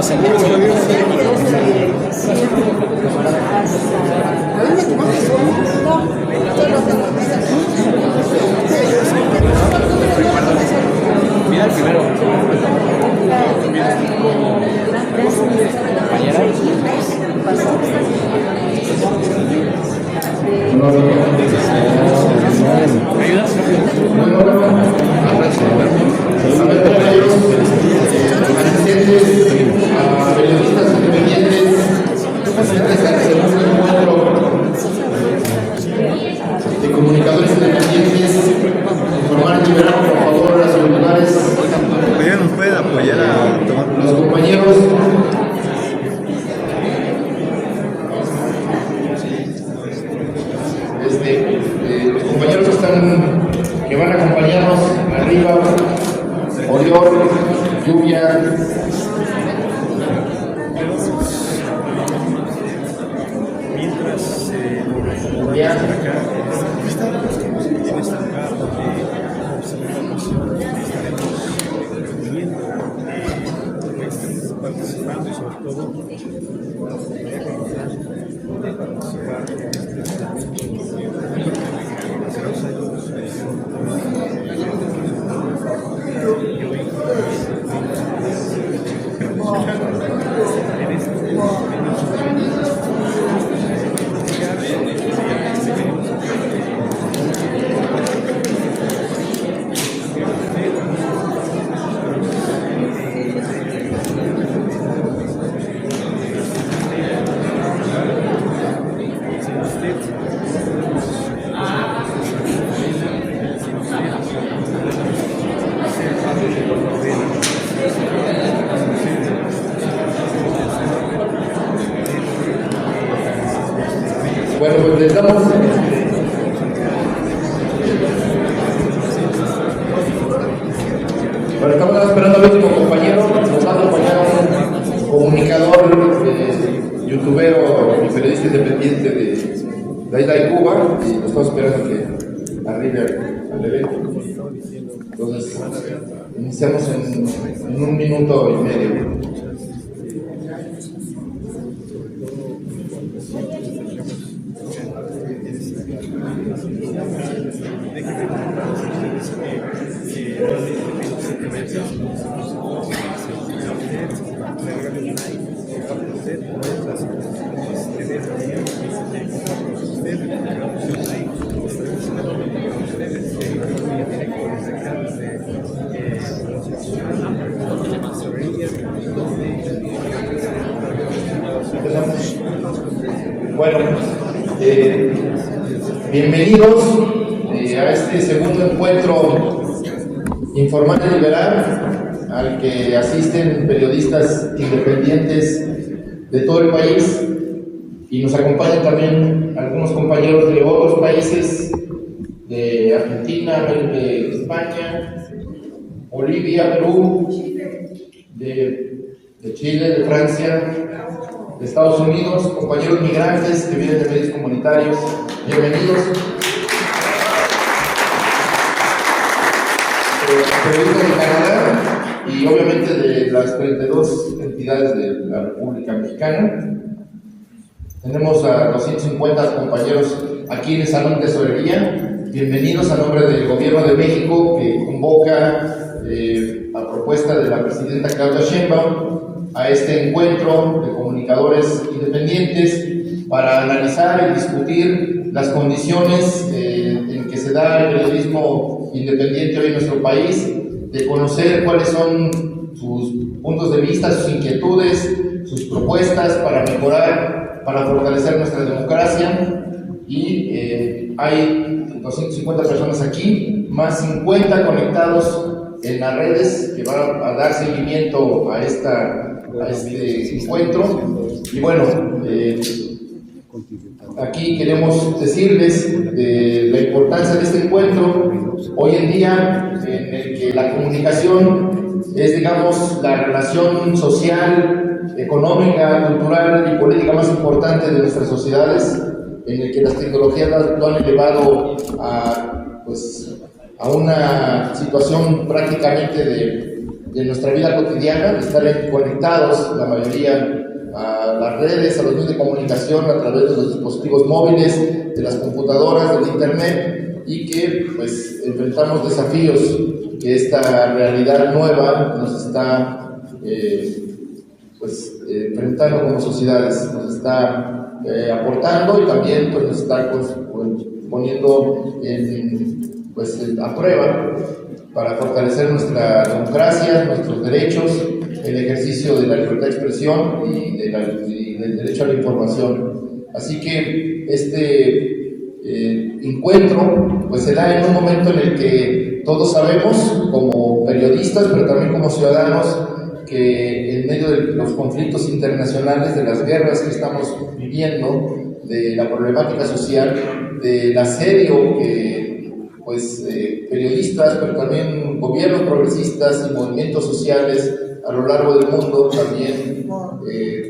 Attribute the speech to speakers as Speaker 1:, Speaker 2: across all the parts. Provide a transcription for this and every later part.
Speaker 1: pasa. Mira el primero. Compañera. ¿Me ayudas?
Speaker 2: A periodistas independientes, presentes al segundo encuentro de comunicadores independientes, informar y liberar por favor a sus lugares.
Speaker 3: ¿Ustedes nos pueden apoyar a tomar
Speaker 2: Los compañeros. Los compañeros que van a acompañarnos arriba, Oriol, Lluvia,
Speaker 3: mientras
Speaker 2: Julián,
Speaker 3: participando y sobre todo
Speaker 2: bueno, pues les damos. Bueno, estamos esperando al último compañero. Nos va a acompañar un comunicador, youtubero y periodista independiente de Isla de Cuba. Y nos estamos esperando que arribe al evento. Entonces, iniciamos en 1 minuto y medio. Bueno, bienvenidos a este segundo encuentro informal y liberal al que asisten periodistas independientes de todo el país y nos acompañan también algunos compañeros de otros países, de Argentina, de España, Bolivia, Perú, de Chile, de Francia, de Estados Unidos, compañeros migrantes que vienen de medios comunitarios, bienvenidos. Periodistas de Canadá y obviamente de las 32 entidades de la República Mexicana. Tenemos a 250 compañeros aquí en el Salón de Tesorería. Bienvenidos a nombre del Gobierno de México que convoca a propuesta de la presidenta Claudia Sheinbaum a este encuentro de comunicadores independientes para analizar y discutir las condiciones en que se da el periodismo independiente hoy en nuestro país, de conocer cuáles son sus puntos de vista, sus inquietudes, sus propuestas para mejorar, para fortalecer nuestra democracia. Y hay 250 personas aquí, más 50 conectados en las redes que van a dar seguimiento a este encuentro. Y bueno, aquí queremos decirles de la importancia de este encuentro hoy en día, en el que la comunicación es, digamos, la relación social, económica, cultural y política más importante de nuestras sociedades, en el que las tecnologías lo han elevado a una situación prácticamente de nuestra vida cotidiana, de estar conectados, la mayoría, a las redes, a los medios de comunicación a través de los dispositivos móviles, de las computadoras, del internet, y que pues enfrentamos desafíos que esta realidad nueva nos está enfrentando como sociedades, nos está aportando y también pues nos está poniendo a prueba para fortalecer nuestra democracia, nuestros derechos, el ejercicio de la libertad de expresión y del derecho a la información. Así que este encuentro pues se da en un momento en el que todos sabemos, como periodistas, pero también como ciudadanos, que en medio de los conflictos internacionales, de las guerras que estamos viviendo, de la problemática social, del asedio que periodistas, pero también gobiernos progresistas y movimientos sociales a lo largo del mundo también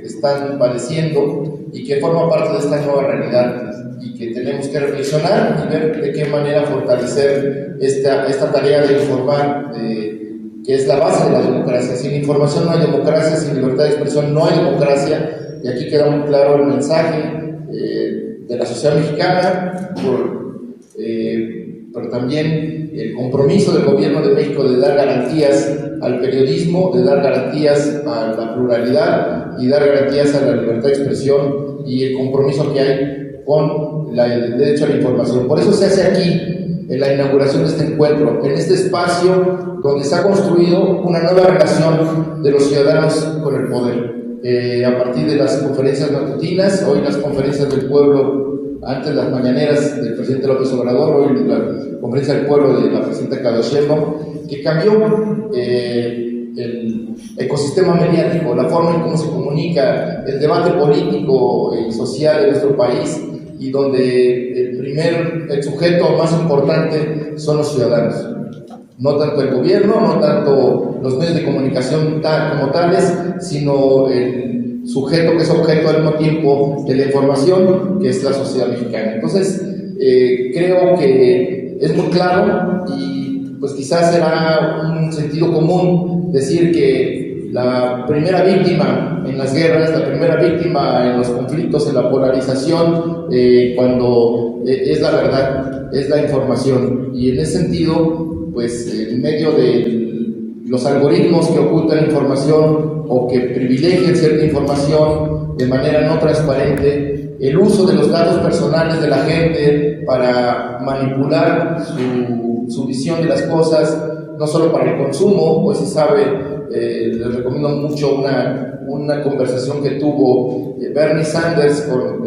Speaker 2: están padeciendo, y que forma parte de esta nueva realidad, y que tenemos que reflexionar y ver de qué manera fortalecer esta tarea de informar, que es la base de la democracia. Sin información no hay democracia, sin libertad de expresión no hay democracia, y aquí queda muy claro el mensaje de la sociedad mexicana, pero también el compromiso del gobierno de México de dar garantías al periodismo, de dar garantías a la pluralidad y dar garantías a la libertad de expresión, y el compromiso que hay con el derecho a la información. Por eso se hace aquí, en la inauguración de este encuentro, en este espacio donde se ha construido una nueva relación de los ciudadanos con el poder. A partir de las conferencias matutinas, hoy las conferencias del pueblo, antes las mañaneras del presidente López Obrador, hoy la conferencia del pueblo de la presidenta Claudia Sheinbaum, que cambió el ecosistema mediático, la forma en cómo se comunica, el debate político y social de nuestro país, y donde el sujeto más importante son los ciudadanos. No tanto el gobierno, no tanto los medios de comunicación como tales, sino el sujeto que es objeto al mismo tiempo de la información, que es la sociedad mexicana. Entonces, creo que es muy claro, y pues quizás será un sentido común decir que la primera víctima en las guerras, la primera víctima en los conflictos, en la polarización, cuando es la verdad, es la información. Y en ese sentido, pues en medio de los algoritmos que ocultan información o que privilegian cierta información de manera no transparente, el uso de los datos personales de la gente para manipular su visión de las cosas, no solo para el consumo, pues se sabe, les recomiendo mucho una conversación que tuvo Bernie Sanders con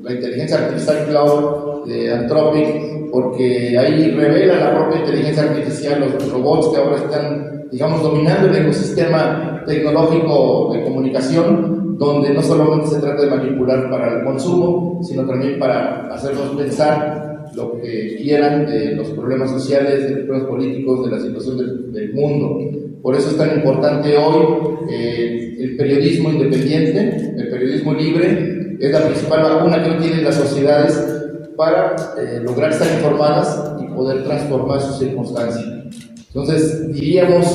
Speaker 2: la inteligencia artificial Cloud de Anthropic, porque ahí revela la propia inteligencia artificial, los robots que ahora están, digamos, dominando el ecosistema tecnológico de comunicación, donde no solamente se trata de manipular para el consumo, sino también para hacernos pensar lo que quieran de los problemas sociales, de los problemas políticos, de la situación del mundo. Por eso es tan importante hoy el periodismo independiente, el periodismo libre. Es la principal vacuna que hoy tienen las sociedades para lograr estar informadas y poder transformar sus circunstancias. Entonces, diríamos,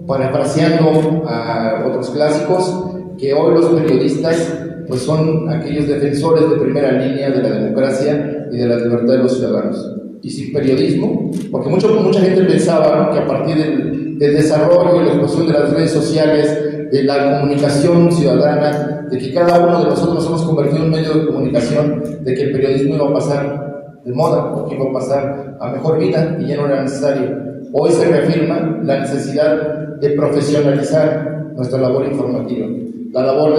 Speaker 2: parafraseando a otros clásicos, que hoy los periodistas pues son aquellos defensores de primera línea de la democracia y de la libertad de los ciudadanos. Y sin periodismo, porque mucha gente pensaba que a partir del desarrollo y la explosión de las redes sociales, de la comunicación ciudadana, de que cada uno de nosotros hemos convertido en un medio de comunicación, de que el periodismo iba a pasar de moda, o que iba a pasar a mejor vida, y ya no era necesario. Hoy se reafirma la necesidad de profesionalizar nuestra labor informativa. La labor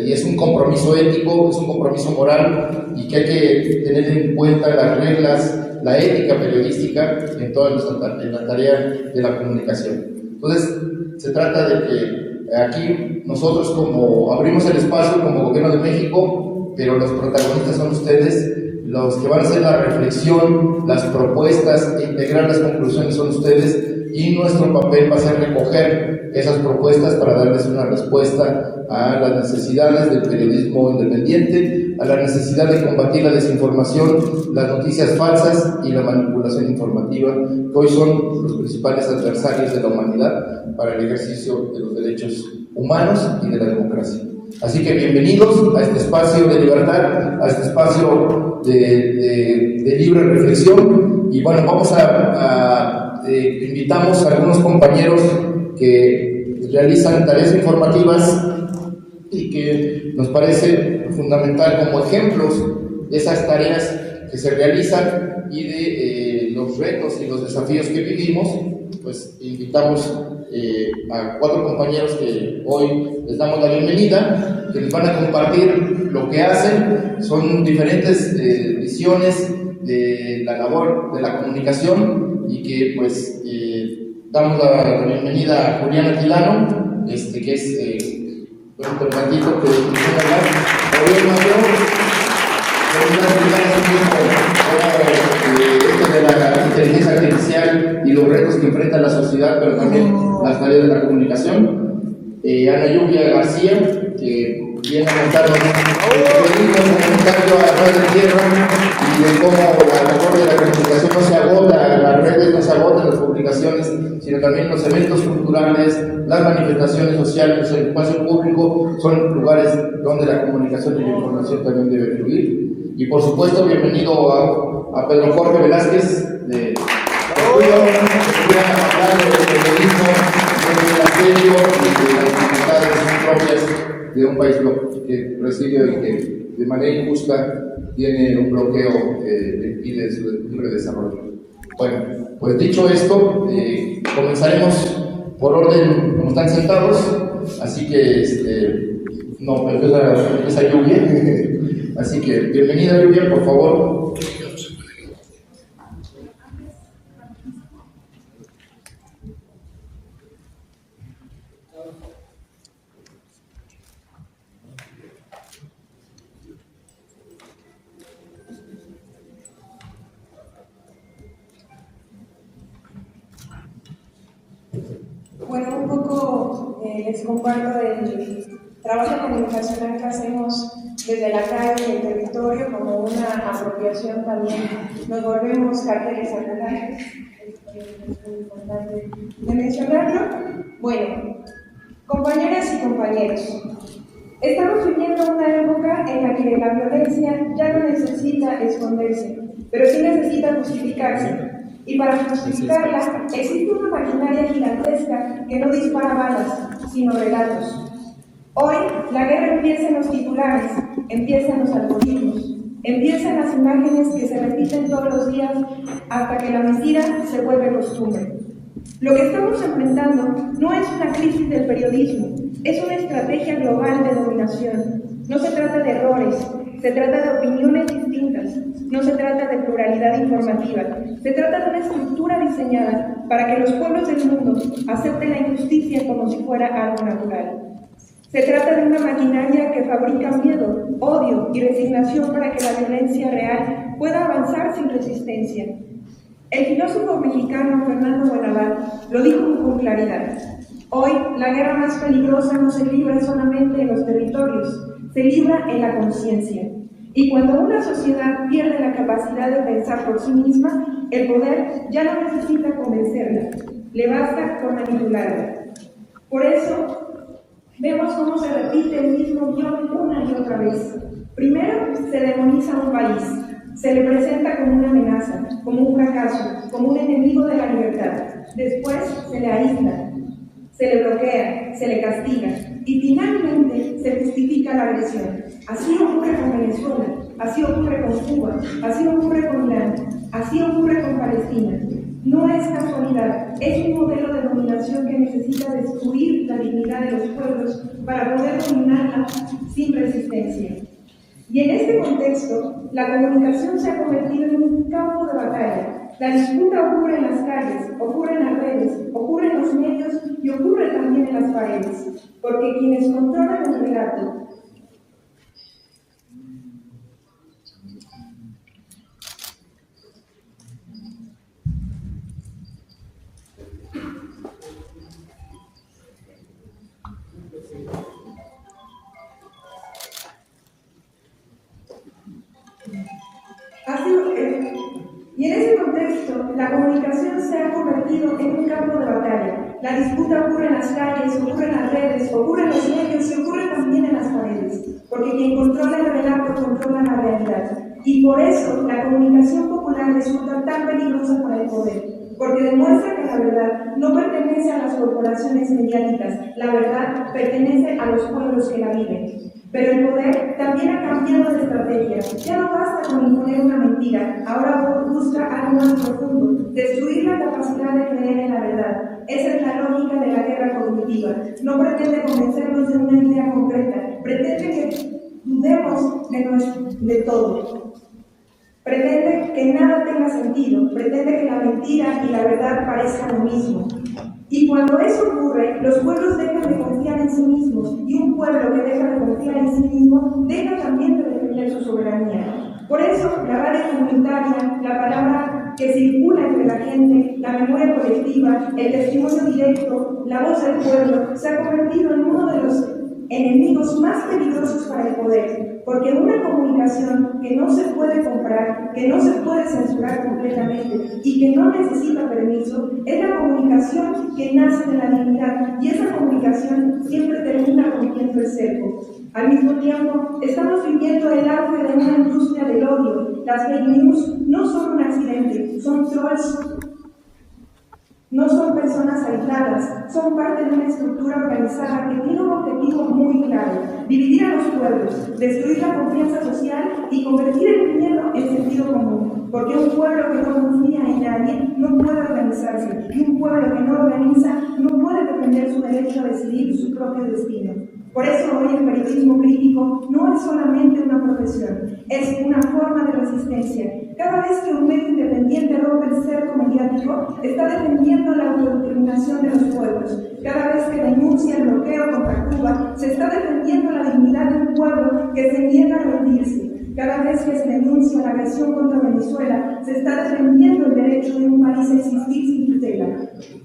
Speaker 2: y es un compromiso ético, es un compromiso moral, y que hay que tener en cuenta las reglas, la ética periodística en toda la tarea de la comunicación. Entonces, se trata de que aquí nosotros, como abrimos el espacio como Gobierno de México, pero los protagonistas son ustedes, los que van a hacer la reflexión, las propuestas e integrar las conclusiones son ustedes, y nuestro papel va a ser recoger esas propuestas para darles una respuesta a las necesidades del periodismo independiente, a la necesidad de combatir la desinformación, las noticias falsas y la manipulación informativa, que hoy son los principales adversarios de la humanidad para el ejercicio de los derechos humanos y de la democracia. Así que bienvenidos a este espacio de libertad, a este espacio de libre reflexión. Y bueno, invitamos a algunos compañeros que realizan tareas informativas y que nos parece fundamental como ejemplos de esas tareas que se realizan y de los retos y los desafíos que vivimos. Pues invitamos a 4 compañeros que hoy les damos la bienvenida, que les van a compartir lo que hacen. Son diferentes visiones de la labor de la comunicación, y que pues damos la bienvenida a Julián Aquilano, que es un tantito que va a hablar. De la inteligencia artificial y los retos que enfrenta la sociedad, pero también las tareas de la comunicación. Ana Lluvia García, que viene a contarnos el comentario a través de tierra y de cómo la labor de la comunicación no se agota, las redes no se agotan, las publicaciones, sino también los eventos culturales, las manifestaciones sociales, el espacio público, son lugares donde la comunicación y la información también debe fluir. Y por supuesto, bienvenido a Pedro Jorge Velázquez de hablar del periodismo, del ministerio y de las dificultades propias de un país que recibe y que de manera injusta tiene un bloqueo que impide su libre desarrollo. Bueno, pues dicho esto, comenzaremos por orden como están sentados, así que empieza Lluvia. Así que bienvenida Lluvia, por favor.
Speaker 4: Bueno, un poco les comparto el trabajo comunicacional que hacemos desde la calle y el territorio como una apropiación también. Nos volvemos carteles aculares, es muy importante de mencionarlo. Bueno, compañeras y compañeros, estamos viviendo una época en la que la violencia ya no necesita esconderse, pero sí necesita justificarse. Y para justificarla existe una maquinaria gigantesca que no dispara balas, sino relatos. Hoy la guerra empieza en los titulares, empieza en los algoritmos, empieza en las imágenes que se repiten todos los días hasta que la mentira se vuelve costumbre. Lo que estamos enfrentando no es una crisis del periodismo, es una estrategia global de dominación. No se trata de errores, se trata de opiniones distintas, no se trata de pluralidad informativa, se trata de una estructura diseñada para que los pueblos del mundo acepten la injusticia como si fuera algo natural. Se trata de una maquinaria que fabrica miedo, odio y resignación para que la violencia real pueda avanzar sin resistencia. El filósofo mexicano Fernando Buenavent lo dijo con claridad. Hoy, la guerra más peligrosa no se libra solamente en los territorios, se libra en la conciencia. Y cuando una sociedad pierde la capacidad de pensar por sí misma, el poder ya no necesita convencerla, le basta con manipularla. Por eso, vemos cómo se repite el mismo guión una y otra vez. Primero, se demoniza a un país, se le presenta como una amenaza, como un fracaso, como un enemigo de la libertad. Después, se le aísla, se le bloquea, se le castiga y finalmente se justifica la agresión. Así ocurre con Venezuela, así ocurre con Cuba, así ocurre con Irán, así ocurre con Palestina. No es casualidad, es un modelo de dominación que necesita destruir la dignidad de los pueblos para poder dominarla sin resistencia. Y en este contexto, la comunicación se ha convertido en un campo de batalla. La disputa ocurre en las calles, ocurre en las redes, ocurre en los medios y ocurre también en las paredes, porque quienes controlan el relato comunicación se ha convertido en un campo de batalla. La disputa ocurre en las calles, ocurre en las redes, ocurre en los medios y ocurre también en las paredes, porque quien controla el relato controla la realidad. Y por eso la comunicación popular resulta tan peligrosa para el poder, porque demuestra que la verdad no pertenece a las corporaciones mediáticas, la verdad pertenece a los pueblos que la viven. Pero el poder también ha cambiado de estrategia. Ya no basta con imponer una mentira, ahora busca algo más profundo, destruir la capacidad de creer en la verdad. Esa es la lógica de la guerra cognitiva. No pretende convencernos de una idea concreta, pretende que dudemos de todo. Pretende que nada tenga sentido, pretende que la mentira y la verdad parezcan lo mismo. Y cuando eso ocurre, los pueblos dejan de confiar en sí mismos, y un pueblo que deja de confiar en sí mismo deja también de defender su soberanía. Por eso, la radio comunitaria, la palabra que circula entre la gente, la memoria colectiva, el testimonio directo, la voz del pueblo, se ha convertido en uno de los enemigos más peligrosos para el poder, porque una comunicación que no se puede comprar, que no se puede censurar completamente y que no necesita permiso, es la comunicación que nace de la dignidad, y esa comunicación siempre termina rompiendo el cerco. Al mismo tiempo, estamos viviendo el auge de una industria del odio. Las fake news no son un accidente, son trolls. No son personas aisladas, son parte de una estructura organizada que tiene un objetivo muy claro: dividir a los pueblos, destruir la confianza social y convertir el miedo en sentido común. Porque un pueblo que no confía en nadie no puede organizarse, y un pueblo que no organiza no puede defender su derecho a decidir su propio destino. Por eso hoy el periodismo crítico no es solamente una profesión, es una forma de resistencia. Cada vez que un medio independiente rompe el cerco mediático, está defendiendo la autodeterminación de los pueblos. Cada vez que denuncia el bloqueo contra Cuba, se está defendiendo la dignidad de un pueblo que se niega a rendirse. Cada vez que se denuncia la agresión contra Venezuela, se está defendiendo el derecho de un país a existir sin tutela.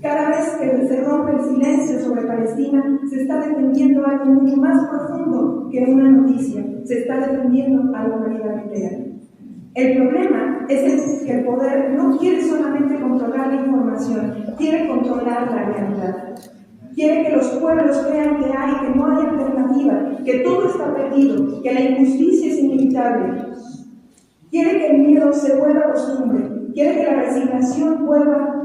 Speaker 4: Cada vez que se rompe el silencio sobre Palestina, se está defendiendo algo mucho más profundo que una noticia. Se está defendiendo a la humanidad entera. El problema es que el poder no quiere solamente controlar la información, quiere controlar la realidad. Quiere que los pueblos crean que no hay alternativa, que todo está perdido, que la injusticia es inevitable. Quiere que el miedo se vuelva costumbre, quiere que la resignación vuelva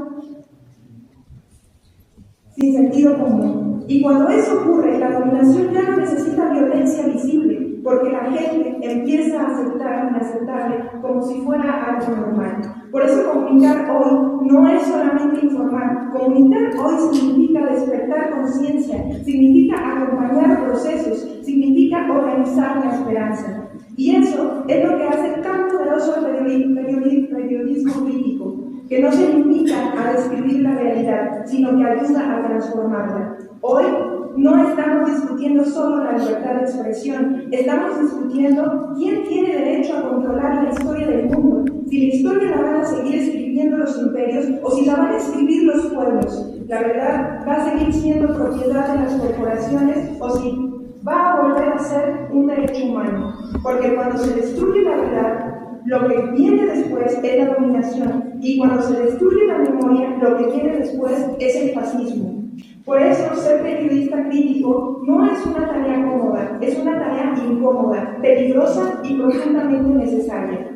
Speaker 4: sin sentido común. Y cuando eso ocurre, la dominación ya no necesita violencia visible, porque la gente empieza a aceptar inaceptable como si fuera algo normal. Por eso comunicar hoy no es solamente informar. Comunicar hoy significa despertar conciencia, significa acompañar procesos, significa organizar la esperanza. Y eso es lo que hace tan poderoso el periodismo crítico, que no se limita a describir la realidad, sino que ayuda a transformarla. Hoy no estamos discutiendo solo la libertad de expresión, estamos discutiendo quién tiene derecho a controlar la historia del mundo, si la historia la van a seguir escribiendo los imperios o si la van a escribir los pueblos. La verdad va a seguir siendo propiedad de las corporaciones o si va a volver a ser un derecho humano, porque cuando se destruye la verdad, lo que viene después es la dominación, y cuando se destruye la memoria, lo que viene después es el fascismo. Por eso, ser periodista crítico no es una tarea cómoda, es una tarea incómoda, peligrosa y profundamente necesaria.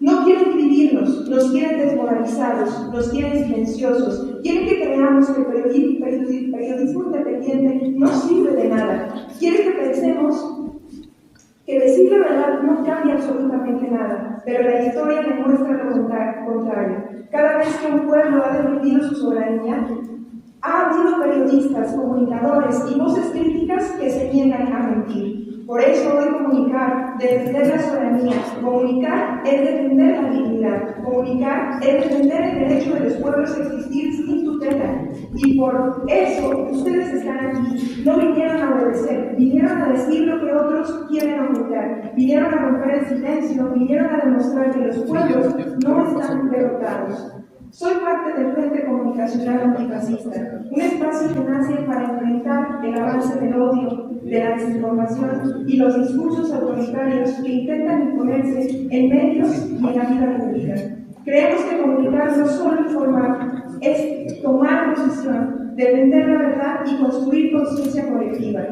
Speaker 4: No quieren dividirnos, nos quieren desmoralizados, nos quieren silenciosos, quieren que creamos que el periodismo independiente no sirve de nada, quieren que pensemos que decir la verdad no cambia absolutamente nada, pero la historia demuestra lo contrario. Cada vez que un pueblo ha defendido su soberanía, ha habido periodistas, comunicadores y voces críticas que se niegan a mentir. Por eso hoy comunicar, defender la soberanía, comunicar es defender la dignidad, comunicar es defender el derecho de los pueblos a existir sin tutela. Y por eso ustedes están aquí, no vinieron a obedecer, vinieron a decir lo que otros quieren ocultar, vinieron a romper el silencio, vinieron a demostrar que los pueblos no están derrotados. Soy parte del Frente Comunicacional Antifascista, un espacio que nace para enfrentar el avance del odio, de la desinformación y los discursos autoritarios que intentan imponerse en medios y en la vida pública. Creemos que comunicar no solo informar, es tomar posición, defender la verdad y construir conciencia colectiva.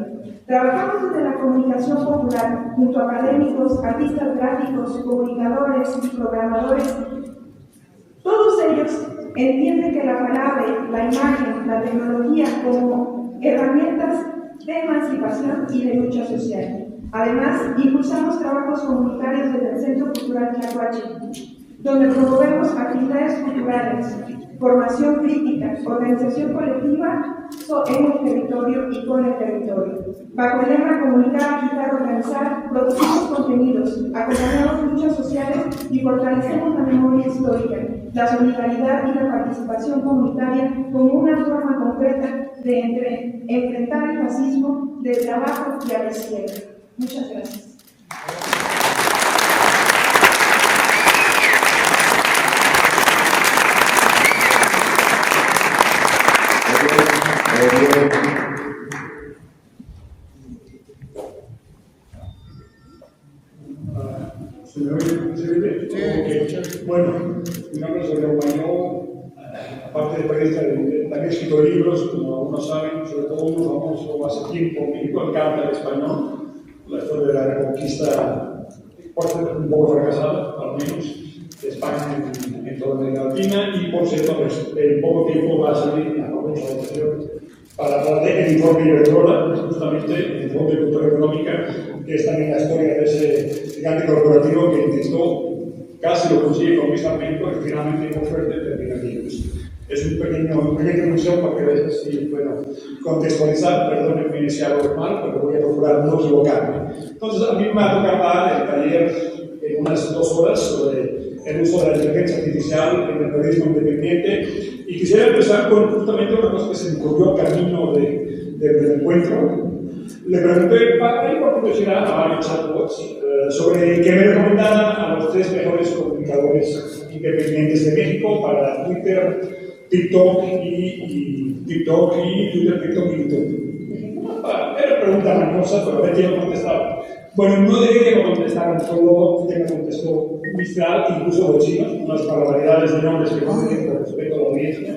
Speaker 4: Trabajamos desde la comunicación popular, junto a académicos, artistas gráficos, comunicadores y programadores. Todos ellos entienden que la palabra, la imagen, la tecnología como herramientas de emancipación y de lucha social. Además, impulsamos trabajos comunitarios desde el Centro Cultural Tlacuache, donde promovemos actividades culturales, formación crítica, organización colectiva en el territorio y con el territorio. Bajo el lema comunicar, agitar, organizar, producimos contenidos, acompañamos luchas sociales y fortalecemos la memoria histórica, la solidaridad y la participación comunitaria como una forma concreta de enfrentar el fascismo del trabajo y a la izquierda. Muchas gracias.
Speaker 5: Bueno, mi nombre es Gabriel Mañó, aparte de periodista, también he escrito libros, como algunos saben, sobre todo uno famoso hace tiempo, México el Canta al español, la historia de la reconquista, un poco fracasada, al menos, de España en toda América Latina, y por cierto, pues, en poco tiempo va a salir la ocasión para hablar del informe Iberdrola, justamente el informe de cultura económica, que es también la historia de ese gigante corporativo que intentó, casi lo consigue conquistar México, que finalmente, por suerte, termina aquí. Es un pequeño introducción para que veas si puedo contextualizar, perdónenme si hago mal, pero voy a procurar no equivocarme. Entonces, a mí me va a tocar dar el taller en unas 2 horas sobre el uso de la inteligencia artificial en el periodismo independiente, y quisiera empezar con justamente una cosa que se me ocurrió al camino del encuentro. Le pregunté por curiosidad a varios chatbots sobre que me recomendaran a los 3 mejores comunicadores independientes de México para Twitter, TikTok y Twitter, TikTok y YouTube. Era pregunta hermosa, pero a quién contestaba. Bueno, no diré que me contestaron, solo que me contestó Mistral, incluso los chinos, unas barbaridades de nombres que no tienen por respeto a la audiencia.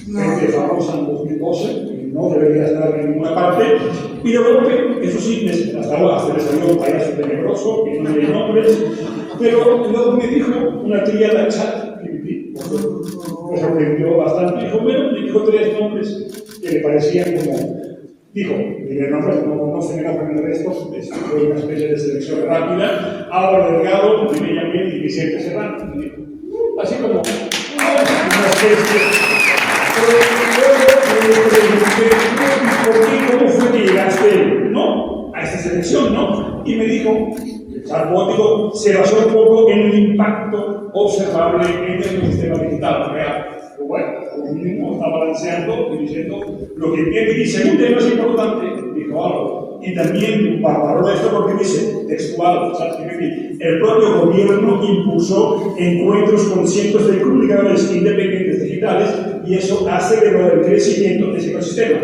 Speaker 5: Gente famosa en 2012, que no debería estar en ninguna parte. Y de golpe, eso sí, hasta le salió un payaso tenebroso, que no leí nombres. Pero luego me dijo una tríada en chat, me sorprendió bastante. Dijo, bueno, me dijo 3 nombres que le parecían como. Dijo, mire, no se me aprender de esto, fue una especie de selección rápida. Álvaro Delgado, Mireya Miel y Vicente Serrano. Así como una especie. ¿Cómo fue que llegaste, no, a esta selección, no? Y me dijo, el chatbot se basó un poco en el impacto observable en el sistema digital real. Pero bueno, como mínimo está balanceando y diciendo lo que entiende. Y segundo, y más importante, dijo algo, y también valoró esto porque dice, textual, el propio gobierno impulsó encuentros con cientos de comunicadores independientes digitales y eso aceleró el crecimiento de ese ecosistema.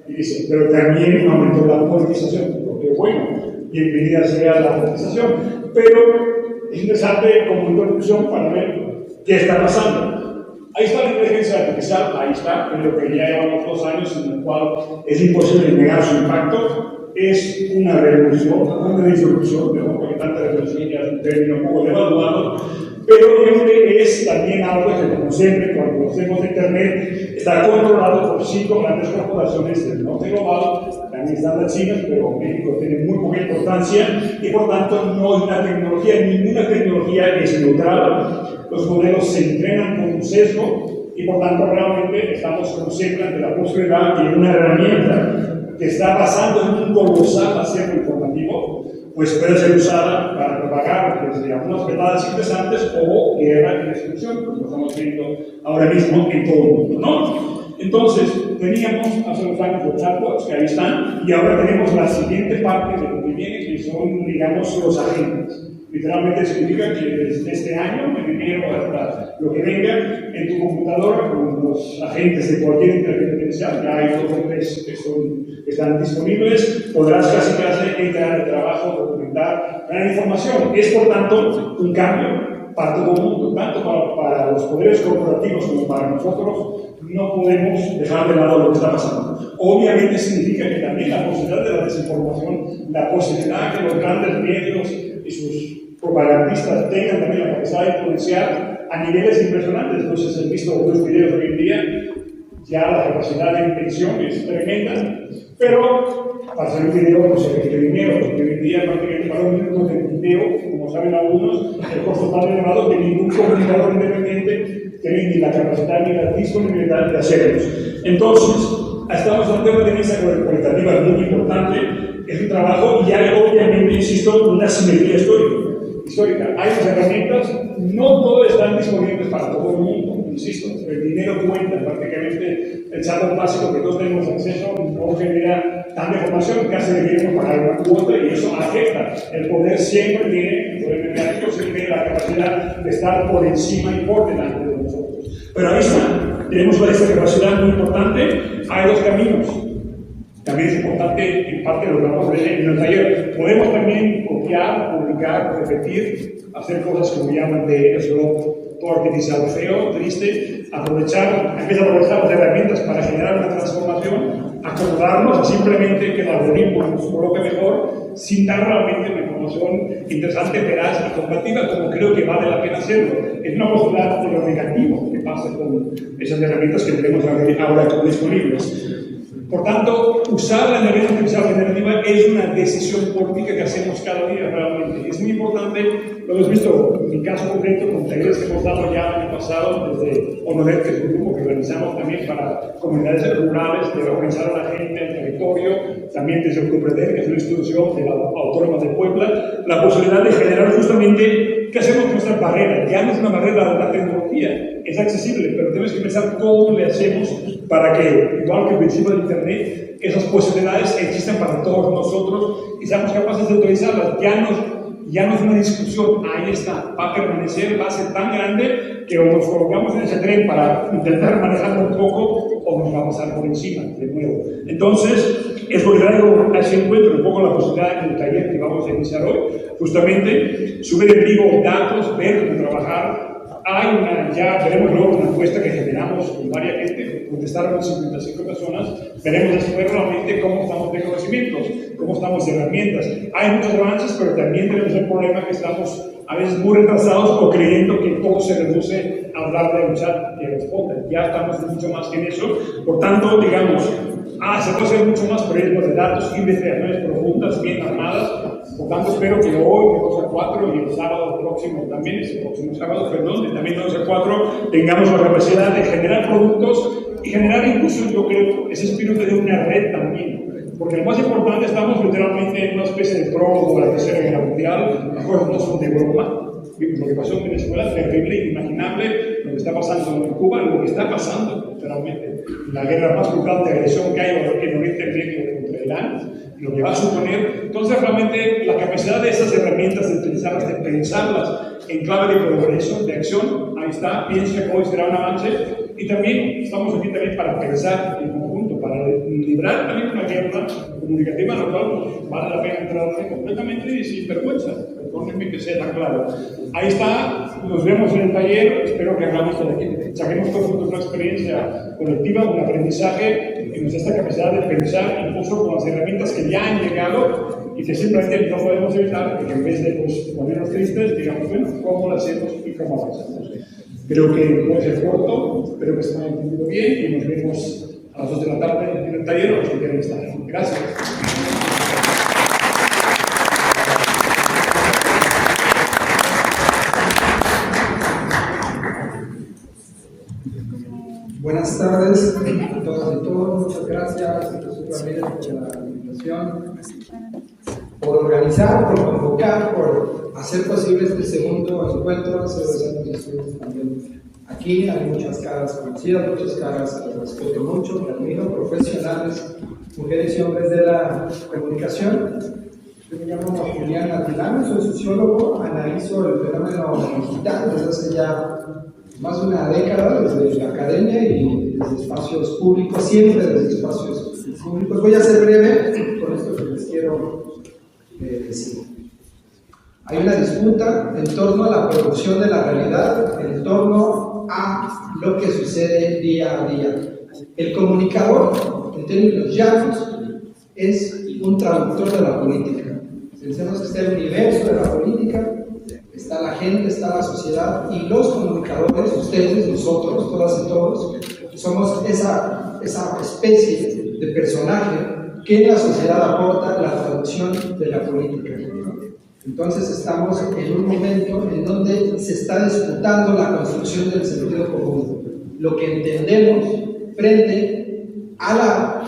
Speaker 5: Y dice, pero también aumentó la politización, porque bueno, bienvenida sea la politización, pero es interesante como introducción para ver qué está pasando. Ahí está la inteligencia artificial, ahí está, en lo que ya llevamos 2 años en el cual es imposible negar su impacto. Es una revolución, una disrupción, porque tanta revolución ya es un término un poco devaluado, pero realmente es también algo que, como siempre, cuando conocemos de Internet, está controlado por 5 grandes corporaciones del norte global, también están las chinas, pero México tiene muy poca importancia y por tanto no es una tecnología, ninguna tecnología es neutral. Los modelos se entrenan con un sesgo y por tanto realmente estamos como siempre ante la posibilidad de una herramienta que está basando en un colosal acervo informativo, pues puede ser usada para propagar desde algunas verdades interesantes o guerra y destrucción, pues lo estamos viendo ahora mismo en todo el mundo, ¿no? Entonces, teníamos hace unos años los chatbots, que ahí están, y ahora tenemos la siguiente parte de lo que viene, que son, digamos, los agentes. Literalmente significa que desde este año, en enero hasta lo que venga, en tu computadora, con los agentes de cualquier inteligencia artificial, ya hay 2 o 3 que están disponibles, podrás casi entrar al trabajo, documentar, ganar información. Es por tanto un cambio para todo el mundo, tanto para los poderes corporativos como para nosotros. No podemos dejar de lado lo que está pasando. Obviamente significa que también la posibilidad de la desinformación, la posibilidad que los grandes medios y sus propagandistas tengan también la capacidad de influenciar a niveles impresionantes. Entonces, he visto algunos videos hoy en día, ya la capacidad de invención es tremenda, pero para hacer un video no se requiere dinero, porque hoy en día prácticamente para un minuto de video, como saben algunos, el costo es tan elevado que ningún comunicador independiente tiene ni la capacidad ni la disponibilidad de hacerlos. Entonces, estamos ante una tendencia cualitativa muy importante, es un trabajo y hay obviamente, insisto, una simetría histórica. Hay las herramientas, no todas están disponibles para todo el mundo, insisto, el dinero cuenta, prácticamente el saldo básico que todos tenemos acceso no genera tanta información, casi deberíamos pagar una cuota y eso afecta. El poder siempre tiene, siempre tiene la capacidad de estar por encima y por delante de nosotros. Pero ahí está, tenemos esa capacidad muy importante, hay dos caminos. También es importante, en parte lo que vamos a ver en el taller. Podemos también copiar, publicar, repetir, hacer cosas como llaman de eso, todo artificial feo, triste, aprovechar, en vez de aprovechar las herramientas para generar una transformación, acomodarnos a simplemente que el algoritmo nos coloque mejor, sin dar realmente una información interesante, veraz y combativa, como creo que vale la pena hacerlo. Es una posibilidad de lo negativo que pasa con esas herramientas que tenemos ahora disponibles. Por tanto, usar la inteligencia artificial generativa es una decisión política que hacemos cada día realmente. Es muy importante, lo hemos visto en mi caso concreto con talleres que hemos dado ya el año pasado desde Honoret, que es un grupo que organizamos también para comunidades rurales, de organizar a la gente en el territorio, también desde el CUPREDER, que es una institución de la Autónoma de Puebla, la posibilidad de generar justamente qué hacemos con nuestras barreras. Ya no es una barrera de la tecnología, es accesible, pero tenemos que pensar cómo le hacemos para que, igual que el principio de Internet, esas posibilidades existan para todos nosotros y seamos capaces de utilizarlas. Ya no es una discusión, ahí está, va a permanecer, va a ser tan grande que o nos colocamos en ese tren para intentar manejarlo un poco o nos vamos a pasar por encima de nuevo. Entonces, es lo que traigo a ese encuentro, un poco la posibilidad en el taller que vamos a iniciar hoy, justamente subir en vivo datos, ver cómo trabajar. Ya veremos luego una encuesta que generamos con varias gente, contestaron 55 personas, veremos después realmente cómo estamos de conocimientos, cómo estamos de herramientas. Hay muchos avances, pero también tenemos el problema que estamos a veces muy retrasados o creyendo que todo se reduce a hablar de un chat que responde. Ya estamos mucho más que en eso, por tanto, digamos, se puede hacer mucho más, pero es de datos, investigaciones profundas, bien armadas. Por tanto, espero que hoy, de 2 a 4, y el sábado próximo también, el próximo sábado, perdón, también de 2 a 4, tengamos la capacidad de generar productos y generar incluso, yo creo, ese espíritu de una red también. Porque lo más importante, estamos literalmente en una especie de prólogo de la Tercera Guerra Mundial, las cosas no son de broma. Lo que pasó en Venezuela, terrible, inimaginable, lo que está pasando en Cuba, lo que está pasando, literalmente, la guerra más brutal de agresión que hay en Oriente Medio contra Irán, lo que va a suponer. Entonces, realmente, la capacidad de esas herramientas, de utilizarlas, de pensarlas en clave de progreso, de acción, ahí está, pienso que hoy será un avance, y también estamos aquí también para pensar en conjunto, para librar también una guerra comunicativa, en la cual vale la pena entrar completamente y sin vergüenza. Perdónenme que sea tan claro. Ahí está, nos vemos en el taller, espero que hagamos de aquí, saquemos todos una experiencia colectiva, un aprendizaje en nuestra capacidad de pensar incluso con las herramientas que ya han llegado y que simplemente no podemos evitar, que en vez de ponernos tristes, digamos, bueno, ¿cómo lo hacemos y cómo avanzamos? Creo que puede ser corto, espero que se haya entendido bien y nos vemos a las 2 de la tarde en el taller a los que quieran estar. Gracias.
Speaker 6: Buenas tardes a todas y todos. Muchas gracias, Jesús Ramírez, por la invitación, por organizar, por convocar, por hacer posible este segundo encuentro. Hace 2 años estuvimos también aquí. Hay muchas caras conocidas, muchas caras que respeto mucho, que admiro, profesionales, mujeres y hombres de la comunicación. Yo me llamo Julián Atilano, soy sociólogo, analizo el fenómeno digital desde hace ya más de una década, desde la academia y desde espacios públicos, siempre desde espacios públicos. Voy a ser breve con esto que les quiero decir. Hay una disputa en torno a la producción de la realidad, en torno a lo que sucede día a día. El comunicador, en términos llanos, es un traductor de la política. Pensemos que está el universo de la política, está la gente, está la sociedad, y los comunicadores, ustedes, nosotros, todas y todos, somos esa especie de personaje que en la sociedad aporta la traducción de la política. Entonces estamos en un momento en donde se está disputando la construcción del sentido común, lo que entendemos frente a la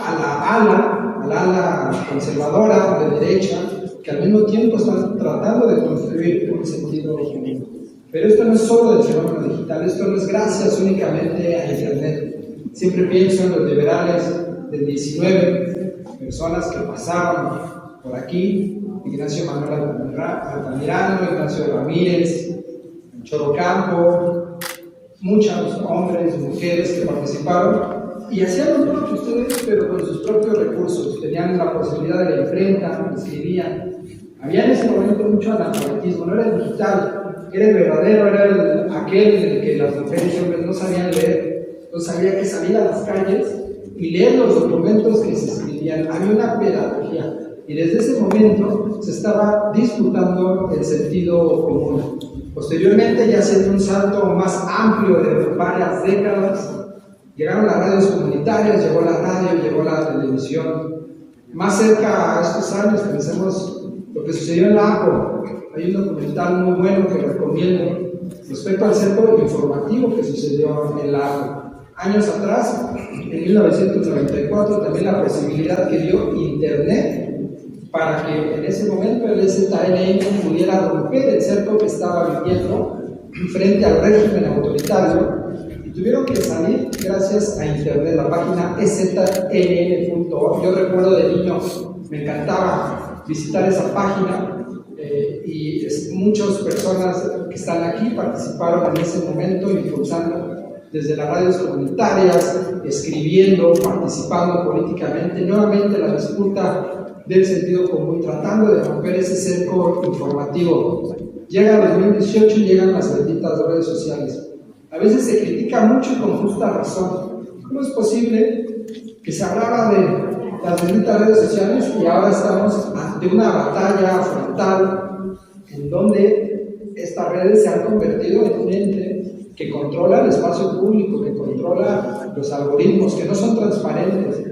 Speaker 6: ala conservadora de derecha, que al mismo tiempo están tratando de construir un sentido común. Pero esto no es solo del fenómeno digital, esto no es gracias únicamente a Internet. Siempre pienso en los liberales del 19, personas que pasaban por aquí, Ignacio Manuel Altamirano, Ignacio Ramírez, Choro Campo, muchos hombres, mujeres que participaron y hacían lo propio ustedes, pero con sus propios recursos. Tenían la posibilidad de la imprenta, escribían. Había en ese momento mucho analfabetismo, no era el digital, era el verdadero, era aquel en el que las mujeres y hombres no sabían leer. Entonces había que salir a las calles y leer los documentos que se escribían. Había una pedagogía. Y desde ese momento se estaba disputando el sentido común. Posteriormente, ya haciendo un salto más amplio de varias décadas, llegaron las radios comunitarias, llegó la radio, llegó la televisión. Más cerca a estos años, pensemos lo que sucedió en la APO. Hay un documental muy bueno que recomiendo respecto al centro informativo que sucedió en la APO. Años atrás, en 1994, también la posibilidad que dio Internet para que en ese momento el ZLN pudiera romper el cerco que estaba viviendo frente al régimen autoritario, y tuvieron que salir gracias a Internet, la página ezln.org. Yo recuerdo de niño, me encantaba visitar esa página, y muchas personas que están aquí participaron en ese momento, impulsando desde las radios comunitarias, escribiendo, participando políticamente, nuevamente la disputa del sentido común, tratando de romper ese cerco informativo. Llega el 2018 y llegan las benditas redes sociales. A veces se critica mucho y con justa razón. ¿Cómo es posible que se hablaba de las benditas redes sociales y ahora estamos ante una batalla frontal en donde estas redes se han convertido en un ente que controla el espacio público, que controla los algoritmos, que no son transparentes,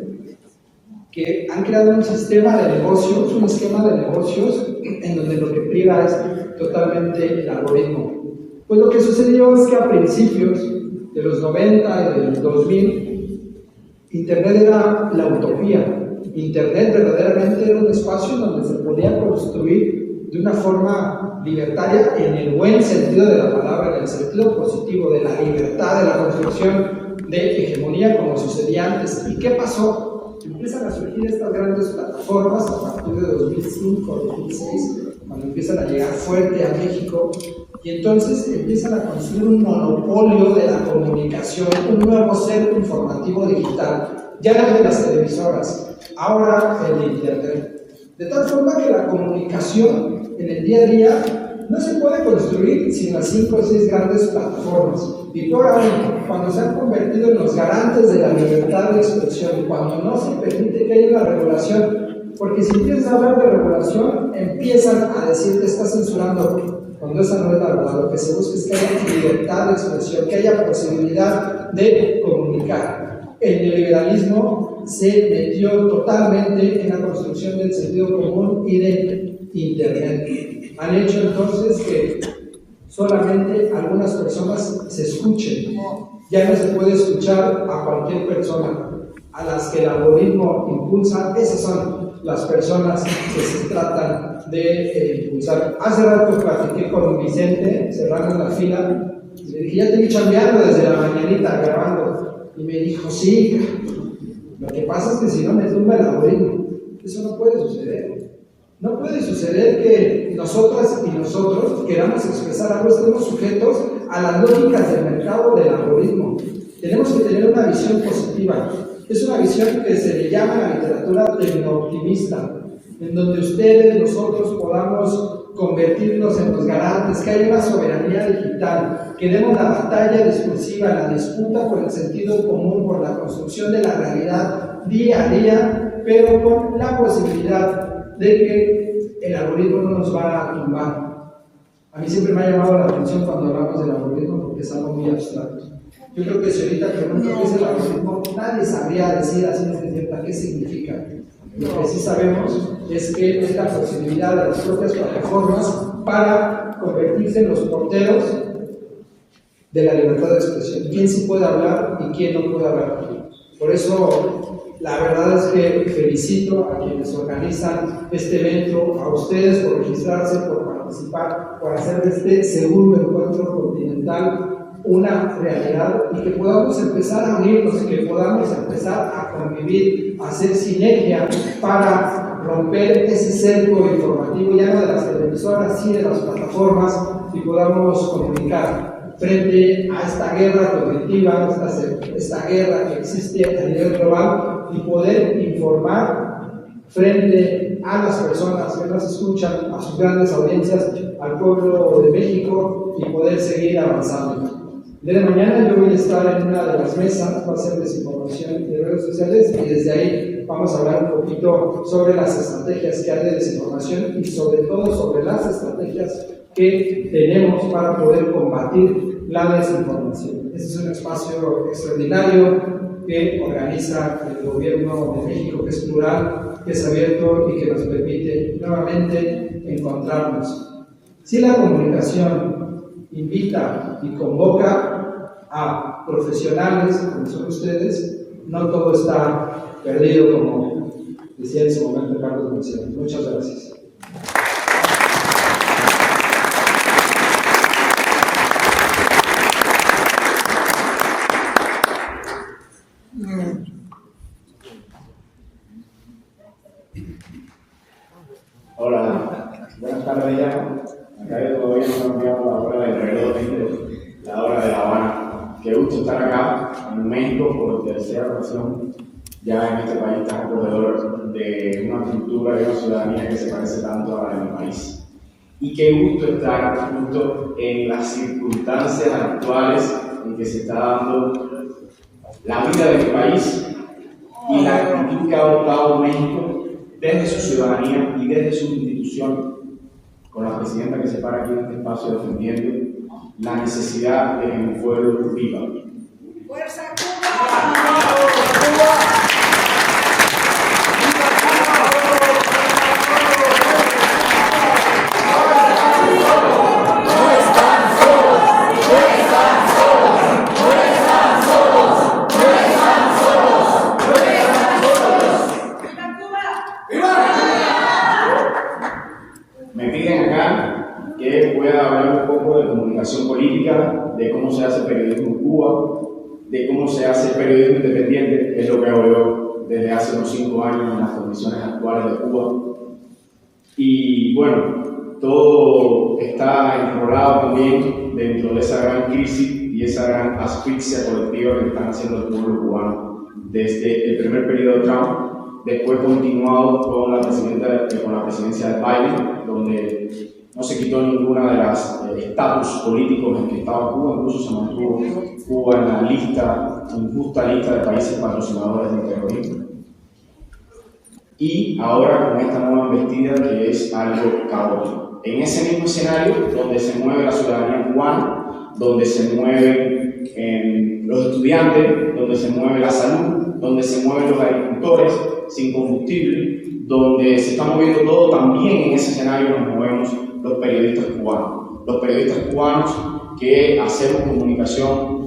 Speaker 6: que han creado un sistema de negocios, un esquema de negocios en donde lo que priva es totalmente el algoritmo? Pues lo que sucedió es que a principios de los 90 y del 2000, Internet era la utopía. Internet verdaderamente era un espacio en donde se podía construir de una forma libertaria, en el buen sentido de la palabra, en el sentido positivo de la libertad, de la construcción de hegemonía como sucedía antes. ¿Y qué pasó? Empiezan a surgir estas grandes plataformas a partir de 2005, 2006, cuando empiezan a llegar fuerte a México, y entonces empiezan a construir un monopolio de la comunicación, un nuevo centro informativo digital, ya no de las televisoras, ahora el Internet. De tal forma que la comunicación en el día a día no se puede construir sin las 5 o 6 grandes plataformas. Y por ahora, cuando se han convertido en los garantes de la libertad de expresión, cuando no se permite que haya una regulación, porque si empiezas a hablar de regulación, empiezan a decir que estás censurando, cuando esa no es la verdad. Lo que se busca es que haya libertad de expresión, que haya posibilidad de comunicar. El neoliberalismo se metió totalmente en la construcción del sentido común y de Internet. Han hecho entonces que solamente algunas personas se escuchen. Ya no se puede escuchar a cualquier persona. A las que el algoritmo impulsa, esas son las personas que se tratan de impulsar. Hace rato platiqué con Vicente, cerrando la fila, y le dije, ya te vi chambeando desde la mañanita grabando. Y me dijo, sí, lo que pasa es que si no me tumba el algoritmo. Eso no puede suceder. No puede suceder que nosotras y nosotros queramos expresar algo, estemos sujetos a las lógicas del mercado del algoritmo. Tenemos que tener una visión positiva. Es una visión que se le llama en la literatura tecno-optimista. en donde ustedes, nosotros podamos convertirnos en los garantes, que haya una soberanía digital, que demos la batalla discursiva, la disputa por el sentido común, por la construcción de la realidad día a día, pero con la posibilidad de que el algoritmo no nos va a tumbar. A mí siempre me ha llamado la atención cuando hablamos del algoritmo porque es algo muy abstracto. Yo creo que si ahorita pregunto qué es el algoritmo, nadie sabría decir a ciencia cierta qué significa. Lo que sí sabemos es que es la posibilidad de las propias plataformas para convertirse en los porteros de la libertad de expresión. ¿Quién sí puede hablar y quién no puede hablar? Por eso, la verdad es que felicito a quienes organizan este evento, a ustedes por registrarse, por participar, por hacer de este segundo encuentro continental una realidad y que podamos empezar a unirnos, que podamos empezar a convivir, a hacer sinergia para romper ese cerco informativo ya no de las televisoras, sí de las plataformas, y podamos comunicar frente a esta guerra cognitiva, esta guerra que existe a nivel global, y poder informar frente a las personas que nos escuchan, a sus grandes audiencias, al pueblo de México, y poder seguir avanzando. El día de mañana yo voy a estar en una de las mesas, va a ser desinformación de redes sociales, y desde ahí vamos a hablar un poquito sobre las estrategias que hay de desinformación y sobre todo sobre las estrategias que tenemos para poder combatir la desinformación. Este es un espacio extraordinario que organiza el Gobierno de México, que es plural, que es abierto y que nos permite nuevamente encontrarnos. Si la comunicación invita y convoca a profesionales como son ustedes, no todo está perdido, como decía en su momento Carlos García. Muchas gracias.
Speaker 7: Hola, buenas tardes ya. Acá todavía no he cambiado la hora del reloj, la hora de La Habana. Qué gusto estar acá en México por tercera ocasión, ya en este país tan acogedor de una cultura y una ciudadanía que se parece tanto a la de mi país. Y qué gusto estar justo en las circunstancias actuales en que se está dando la vida de mi país y la actitud que ha adoptado México desde su ciudadanía y desde su institución, con la presidenta que se para aquí en este espacio defendiendo la necesidad de que mi pueblo viva.
Speaker 8: ¡Fuerza Cuba!
Speaker 7: Me piden acá que pueda hablar un poco de comunicación política, de cómo se hace periodismo en Cuba, de cómo se hace periodismo independiente, que es lo que hago yo desde hace unos 5 años en las condiciones actuales de Cuba. Y bueno, todo está enrolado también dentro de esa gran crisis y esa gran asfixia colectiva que están haciendo el pueblo cubano desde el primer periodo de Trump, después continuado con la presidencia de Biden, donde no se quitó ninguna de las estatus políticos en que estaba Cuba, incluso se mantuvo Cuba en la injusta lista de países patrocinadores del terrorismo. Y ahora con esta nueva embestida que es algo caótico. En ese mismo escenario donde se mueve la ciudadanía cubana, donde se mueven los estudiantes, donde se mueve la salud, donde se mueven los agricultores sin combustible, donde se está moviendo todo, también en ese escenario nos movemos los periodistas cubanos. Los periodistas cubanos que hacemos comunicación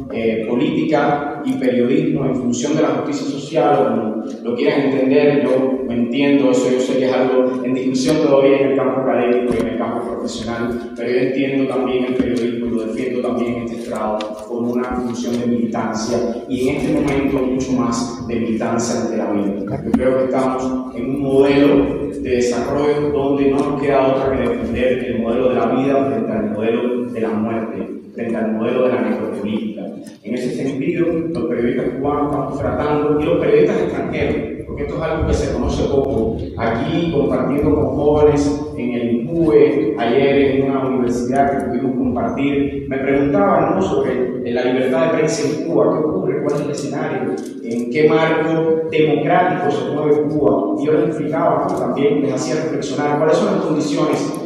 Speaker 7: política y periodismo en función de la justicia social, o como lo quieran entender, yo entiendo eso, yo sé que es algo en discusión todavía en el campo académico y en el campo profesional, pero yo entiendo también el periodismo y lo defiendo también en este estrado como una función de militancia y en este momento mucho más de militancia ante la vida. Yo creo que estamos en un modelo de desarrollo donde no nos queda otra que defender el modelo de la vida frente al modelo de la muerte, frente al modelo de la necropolítica. En ese sentido, los periodistas cubanos estamos tratando, y los periodistas extranjeros, porque esto es algo que se conoce poco. Aquí, compartiendo con jóvenes en el INCUBE, ayer en una universidad que pudimos compartir, me preguntaban, ¿no?, sobre la libertad de prensa en Cuba, qué ocurre, cuál es el escenario, en qué marco democrático se mueve Cuba. Y yo les explicaba, ¿no?, también les hacía reflexionar cuáles son las condiciones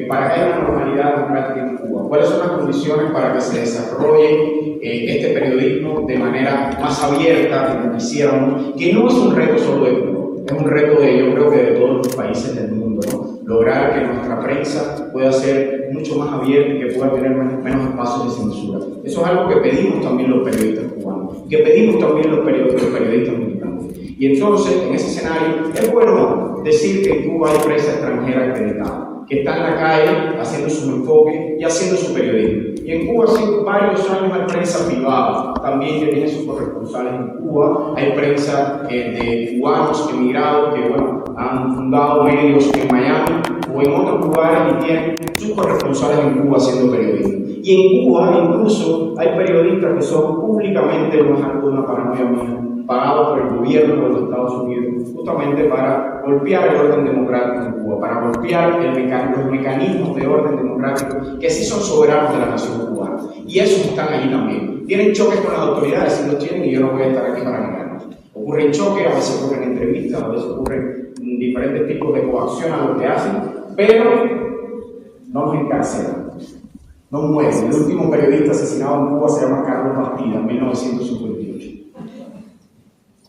Speaker 7: para que haya una normalidad democrática en Cuba, cuáles son las condiciones para que se desarrolle este periodismo de manera más abierta, como quisiéramos, que no es un reto solo de Cuba, es un reto de, yo creo que de todos los países del mundo, ¿no? Lograr que nuestra prensa pueda ser mucho más abierta y que pueda tener menos espacios de censura. Eso es algo que pedimos también los periodistas cubanos, que pedimos también los periodistas mexicanos. Y entonces, en ese escenario, es bueno decir que en Cuba hay prensa extranjera acreditada, que está en la calle haciendo sus enfoques y haciendo su periodismo. Y en Cuba hace varios años hay prensa privada, también que tiene sus corresponsales en Cuba, hay prensa de cubanos emigrados que, bueno, han fundado medios en Miami o en otros lugares y tienen sus corresponsales en Cuba haciendo periodismo. Y en Cuba incluso hay periodistas que son públicamente, no es algo de una paranoia mía, pagados por el gobierno de los Estados Unidos, justamente para golpear el orden democrático en Cuba, para golpear los mecanismos de orden democrático que sí son soberanos de la nación cubana. Y esos están ahí también. Tienen choques con las autoridades, si los tienen, y yo no voy a estar aquí para negarlos. Ocurren choques, a veces ocurren entrevistas, a veces ocurren diferentes tipos de coacción a lo que hacen, pero no nos encarcelan, no mueren. El último periodista asesinado en Cuba se llama Carlos Bastida, en 1958.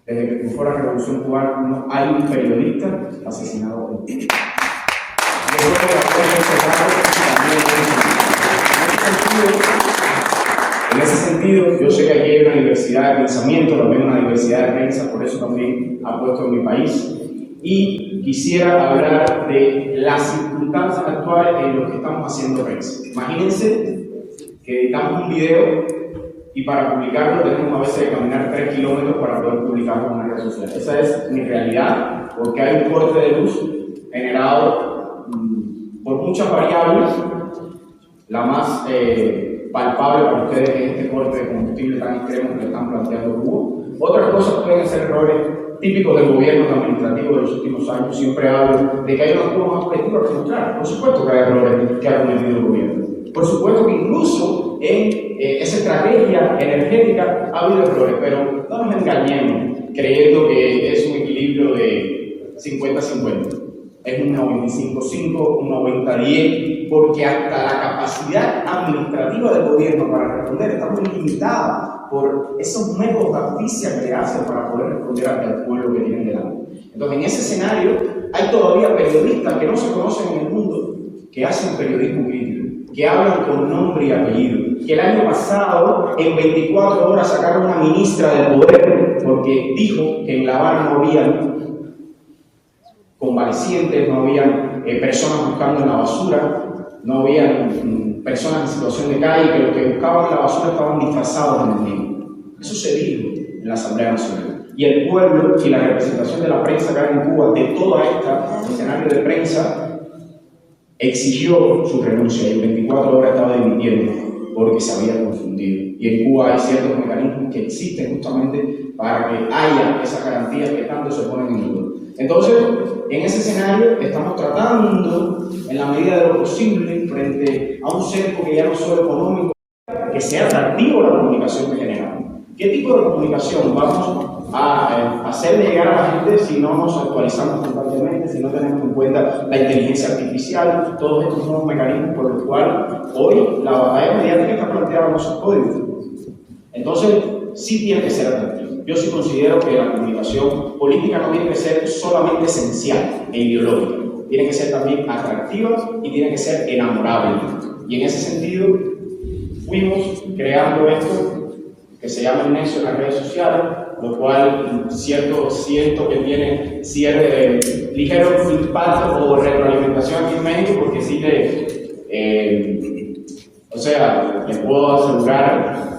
Speaker 7: Desde que triunfó la Revolución Cubana, no hay un periodista asesinado en Cuba. En ese sentido, yo sé que aquí hay una diversidad de pensamiento, también una diversidad de prensa, por eso también apuesto en mi país. Y quisiera hablar de las circunstancias actuales en las que estamos haciendo prensa. Imagínense que editamos un video y para publicarlo tenemos a veces que caminar 3 kilómetros para poder publicarlo en una red social. Esa es mi realidad, porque hay un corte de luz generado por muchas variables. La más palpable para ustedes es este corte de combustible tan extremo que están planteando Cuba. Otras cosas pueden ser errores típicos del gobierno administrativo de los últimos años. Siempre hablo de que hay una Cuba más objetiva que mostrar. Por supuesto que hay errores que ha cometido el gobierno. Por supuesto que incluso en esa estrategia energética ha habido errores, pero no nos engañemos creyendo que es un equilibrio de 50-50. Es un 95-5, un 90-10, porque hasta la capacidad administrativa del gobierno para responder está muy limitada por esos métodos de justicia que le hacen para poder responder al pueblo que tienen delante. Entonces, en ese escenario, hay todavía periodistas que no se conocen en el mundo, que hacen periodismo crítico, que hablan con nombre y apellido, que el año pasado, en 24 horas, sacaron una ministra del poder porque dijo que en La Habana no había convalecientes, no había personas buscando en la basura, no había personas en situación de calle, que los que buscaban en la basura estaban disfrazados de enemigos. Eso se dijo en la Asamblea Nacional. Y el pueblo y la representación de la prensa acá en Cuba, de toda esta escenario de prensa, exigió su renuncia y en 24 horas estaba dimitiendo porque se había confundido. Y en Cuba hay ciertos mecanismos que existen justamente para que haya esas garantías que tanto se ponen en duda. Entonces, en ese escenario estamos tratando, en la medida de lo posible, frente a un cerco que ya no es solo económico, que sea atractivo la comunicación que generamos. ¿Qué tipo de comunicación vamos a hacerle llegar a la gente si no nos actualizamos constantemente, si no tenemos en cuenta la inteligencia artificial, todos estos nuevos mecanismos por los cuales hoy la batalla mediática está planteada en nuestros códigos? Entonces, sí tiene que ser atractivo. Yo sí considero que la comunicación política no tiene que ser solamente esencial e ideológica, tiene que ser también atractiva y tiene que ser enamorable. Y en ese sentido, fuimos creando esto que se llama el nexo en las redes sociales, lo cual siento que tiene ligero impacto o retroalimentación aquí en México, porque sí les puedo asegurar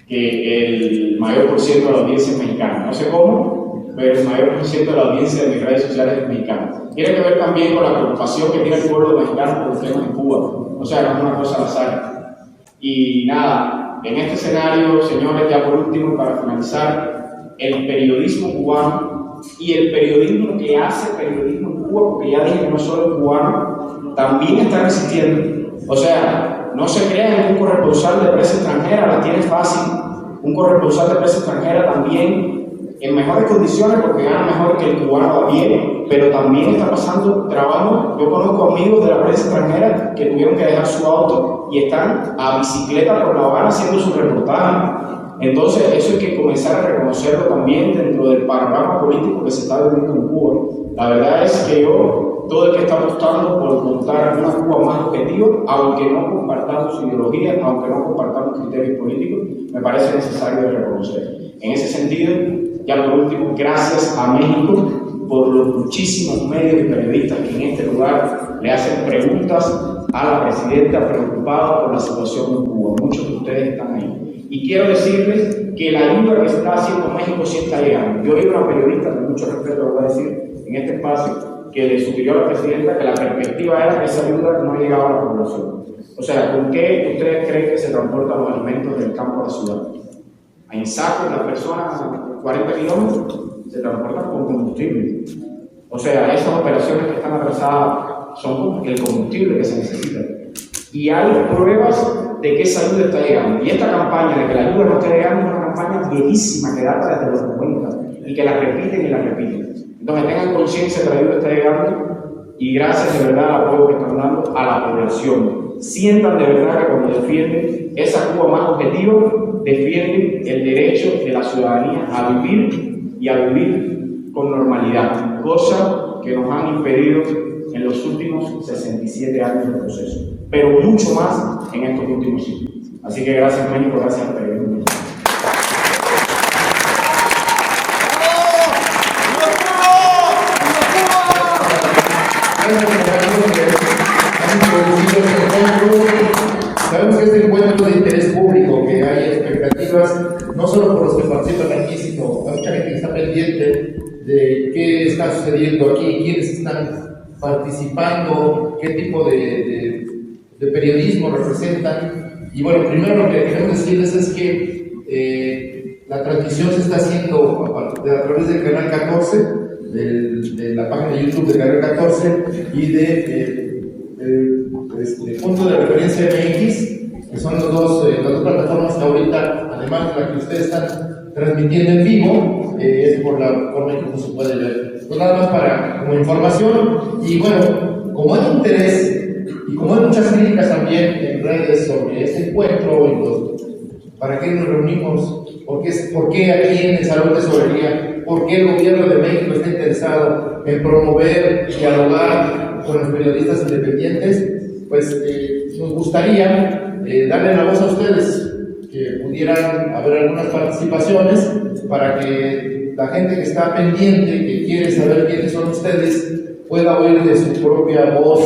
Speaker 7: que el mayor por ciento de la audiencia es mexicana. No sé cómo, pero el mayor por ciento de la audiencia de mis redes sociales es mexicana. Tiene que ver también con la preocupación que tiene el pueblo mexicano por los temas en Cuba. O sea, no es una cosa al azar. Y nada, en este escenario, señores, ya por último y para finalizar, el periodismo cubano y el periodismo que hace periodismo en Cuba, porque ya dije que no solo es cubano, también están existiendo. O sea, no se crean un corresponsal de prensa extranjera, la tiene fácil. Un corresponsal de prensa extranjera también en mejores condiciones porque gana mejor que el cubano a pie, pero también está pasando trabajo. Yo conozco amigos de la prensa extranjera que tuvieron que dejar su auto y están a bicicleta por La Habana haciendo su reportaje. Entonces, eso hay que comenzar a reconocerlo también dentro del panorama político que se está viviendo en Cuba. La verdad es que yo, todo el que está apostando por contar una Cuba más objetiva, aunque no compartamos ideología, aunque no compartamos criterios políticos, me parece necesario de reconocer. En ese sentido, ya por último, gracias a México por los muchísimos medios y periodistas que en este lugar le hacen preguntas a la presidenta preocupada por la situación en Cuba. Muchos de ustedes están ahí. Y quiero decirles que la ayuda que está haciendo México sí está llegando. Yo oí a una periodista, con mucho respeto lo voy a decir en este espacio, que le sugirió a la presidenta que la perspectiva era que esa ayuda no llegaba a la población. O sea, ¿con qué ustedes creen que se transportan los alimentos del campo a la ciudad? En sacos las personas a 40 kilómetros se transportan con combustible. O sea, esas operaciones que están atrasadas son el combustible que se necesita. Y hay pruebas de que esa ayuda está llegando. Y esta campaña de que la ayuda no está llegando es una campaña viejísima que data desde los 90 y que la repiten y la repiten. Entonces tengan conciencia de que la ayuda está llegando y gracias de verdad al apoyo que están dando a la población. Sientan de verdad que cuando defienden esa Cuba más objetiva, defienden el derecho de la ciudadanía a vivir y a vivir con normalidad, cosa que nos han impedido en los últimos 67 años de proceso, pero mucho más en estos últimos siglos. Así que gracias México, gracias al periodismo.
Speaker 2: Sabemos que este encuentro de interés público, que hay expectativas, no solo por los que participan aquí, sino hay mucha gente que está pendiente de qué está sucediendo aquí, quiénes están participando, qué tipo de periodismo representan. Y bueno, primero lo que queremos decirles es que la transmisión se está haciendo a través del canal 14, de la página de YouTube del canal 14 y de punto de referencia MX, que son las dos plataformas que ahorita, además de la que ustedes están transmitiendo en vivo, es por la forma en que se puede ver. Pues nada más como información. Y bueno, como hay interés y como hay muchas críticas también en redes sobre este encuentro, ¿para qué nos reunimos? ¿Por qué aquí en el Salón de Tesorería? ¿Por qué el gobierno de México está interesado en promover, dialogar con los periodistas independientes? Pues nos gustaría darle la voz a ustedes, que pudieran haber algunas participaciones para que la gente que está pendiente, que quiere saber quiénes son ustedes, pueda oír de su propia voz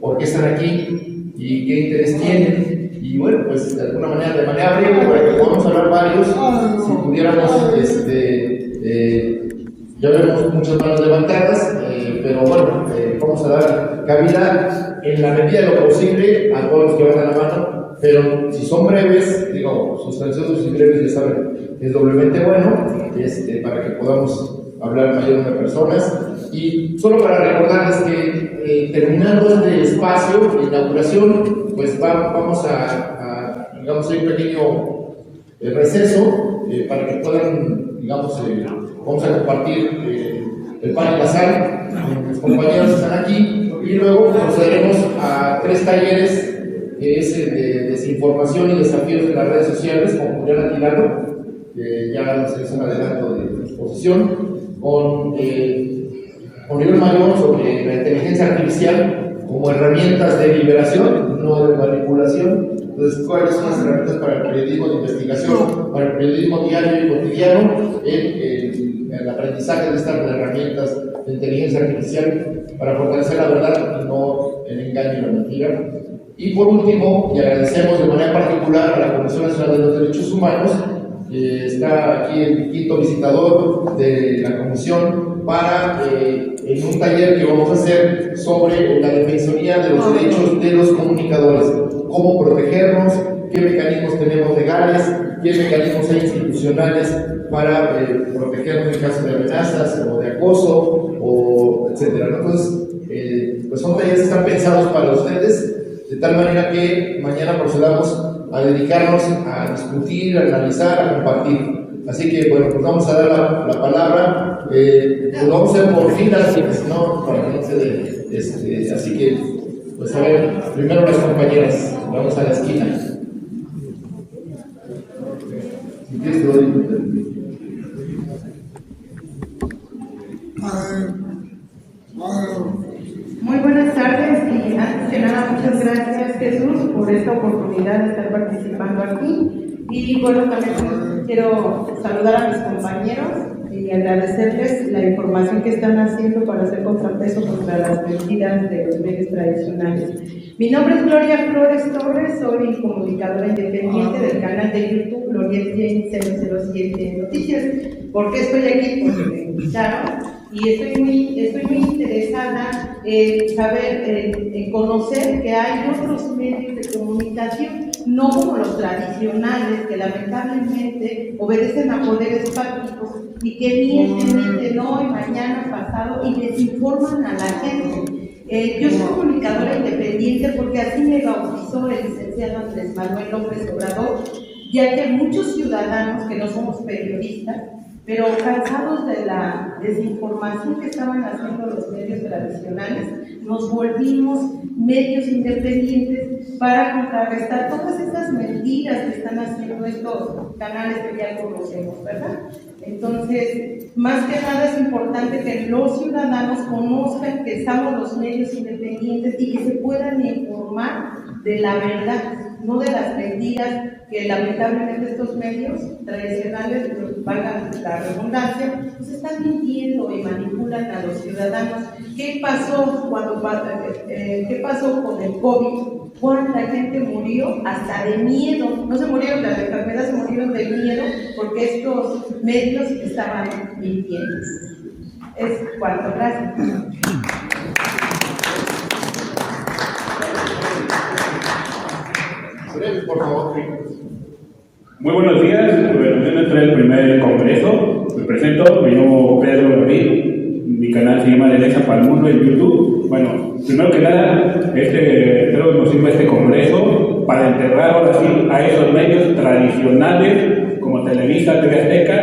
Speaker 2: por qué están aquí y qué interés tienen. Y bueno, pues de alguna manera, de manera breve, para que podamos hablar varios, si pudiéramos, ya vemos muchas manos levantadas, pero bueno, vamos a dar cabida en la medida de lo posible a todos los que van a la mano, pero si son breves, digo, sustanciosos y breves, ya saben, es doblemente bueno, para que podamos hablar mayor número de personas. Y solo para recordarles que terminando este espacio de inauguración, pues vamos a digamos, un pequeño receso para que puedan, digamos, vamos a compartir el pan y la sal con los compañeros que están aquí, y luego procederemos a 3 talleres, que es de desinformación y desafíos de las redes sociales, con Juliana Tirano, que ya nos hizo un adelanto de exposición, con nivel mayor sobre la inteligencia artificial como herramientas de liberación, no de manipulación. Entonces, ¿cuáles son las herramientas para el periodismo de investigación, para el periodismo diario y cotidiano, el aprendizaje de estas herramientas de inteligencia artificial para fortalecer la verdad y no el engaño y la mentira? Y por último, y agradecemos de manera particular a la Comisión Nacional de los Derechos Humanos, está aquí el 5º visitador de la comisión para en un taller que vamos a hacer sobre la defensoría de los derechos de los comunicadores, cómo protegernos, qué mecanismos tenemos legales, qué mecanismos hay institucionales para protegernos en caso de amenazas o de acoso, o etcétera. Entonces, pues son talleres que están pensados para ustedes, de tal manera que mañana procedamos a dedicarnos a discutir, a analizar, a compartir. Así que, bueno, pues vamos a dar la palabra, pues vamos a hacer por filas, no, para que no se dé, así que, pues a ver, primero las compañeras, vamos a la esquina. Si quieres, te doy.
Speaker 9: Muy buenas tardes y antes que nada muchas gracias Jesús por esta oportunidad de estar participando aquí y bueno, también quiero saludar a mis compañeros y agradecerles la información que están haciendo para hacer contrapeso contra las mentiras de los medios tradicionales. Mi nombre es Gloria Flores Torres, soy comunicadora independiente del canal de YouTube Gloriet 007 Noticias. ¿Por qué estoy aquí? Porque me invitaron. Y estoy muy interesada en saber, en conocer que hay otros medios de comunicación, no como los tradicionales, que lamentablemente obedecen a poderes fácticos y que mienten hoy, mañana, pasado y desinforman a la gente. Yo soy comunicadora independiente porque así me bautizó el licenciado Andrés Manuel López Obrador, ya que muchos ciudadanos que no somos periodistas, pero cansados de la desinformación que estaban haciendo los medios tradicionales, nos volvimos medios independientes para contrarrestar todas estas mentiras que están haciendo estos canales que ya conocemos, ¿verdad? Entonces, más que nada es importante que los ciudadanos conozcan que estamos los medios independientes y que se puedan informar de la verdad, no de las mentiras que lamentablemente estos medios tradicionales, valga la redundancia, pues están mintiendo y manipulan a los ciudadanos. ¿Qué pasó con el COVID? ¿Cuánta gente murió hasta de miedo? No se murieron de la enfermedad, se murieron de miedo porque estos medios estaban mintiendo. Es cuanto, gracias.
Speaker 2: Por favor.
Speaker 1: Muy buenos días, bueno, yo entré el primer congreso, me presento, me llamo Pedro Gabriel, mi canal se llama Derecha para el Mundo en YouTube. Bueno, primero que nada, creo que nos sirve este congreso para enterrar ahora sí a esos medios tradicionales como Televisa, TV Azteca.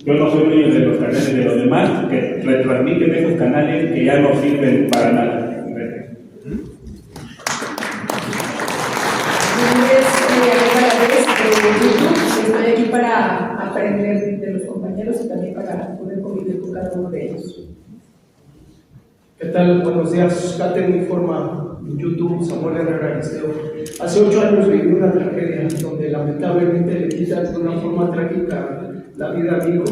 Speaker 1: Yo no soy dueño de los canales de los demás que retransmiten esos canales que ya no sirven para nada.
Speaker 4: Estoy aquí para aprender de los compañeros y también para poder convivir con cada uno de ellos.
Speaker 10: ¿Qué tal? Buenos días. Caten Informa en YouTube, Samuel Herrera Aristeo. Hace 8 años viví una tragedia donde lamentablemente le quitan de una forma trágica la vida a mi hijo.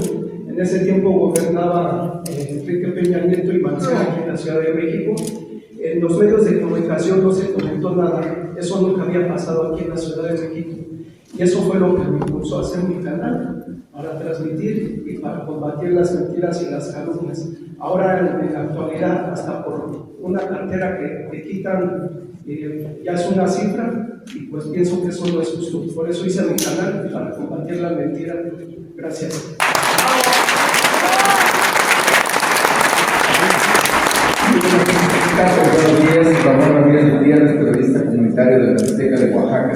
Speaker 10: En ese tiempo gobernaba Enrique Peña Nieto y Mancera aquí en la Ciudad de México. En los medios de comunicación no se comentó nada. Eso nunca había pasado aquí en la Ciudad de México. Y eso fue lo que me impulsó a hacer mi canal, para transmitir y para combatir las mentiras y las calumnias. Ahora, en la actualidad, hasta por una cartera que quitan, ya es una cifra, y pues pienso que eso no es justo. Por eso hice mi canal, para combatir la mentira. Gracias.
Speaker 11: Buenos días, Ramón Ramírez Gutiérrez, periodista comunitario de la Azteca de Oaxaca.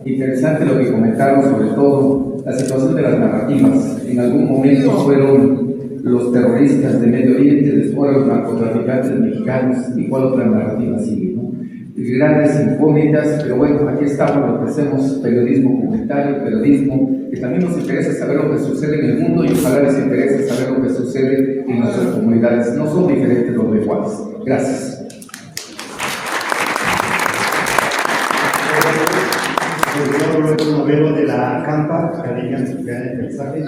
Speaker 11: Interesante lo que comentaron, sobre todo la situación de las narrativas. En algún momento fueron los terroristas de Medio Oriente, después los narcotraficantes mexicanos, y cuál otra narrativa sigue, ¿no? Grandes incógnitas, pero bueno, aquí estamos, lo que hacemos, periodismo comunitario, periodismo que también nos interesa saber lo que sucede en el mundo y ojalá les interese saber lo que sucede en nuestras comunidades. No son diferentes los iguales. Gracias.
Speaker 12: El modelo de la Campa, Academia Mexicana de Paisaje.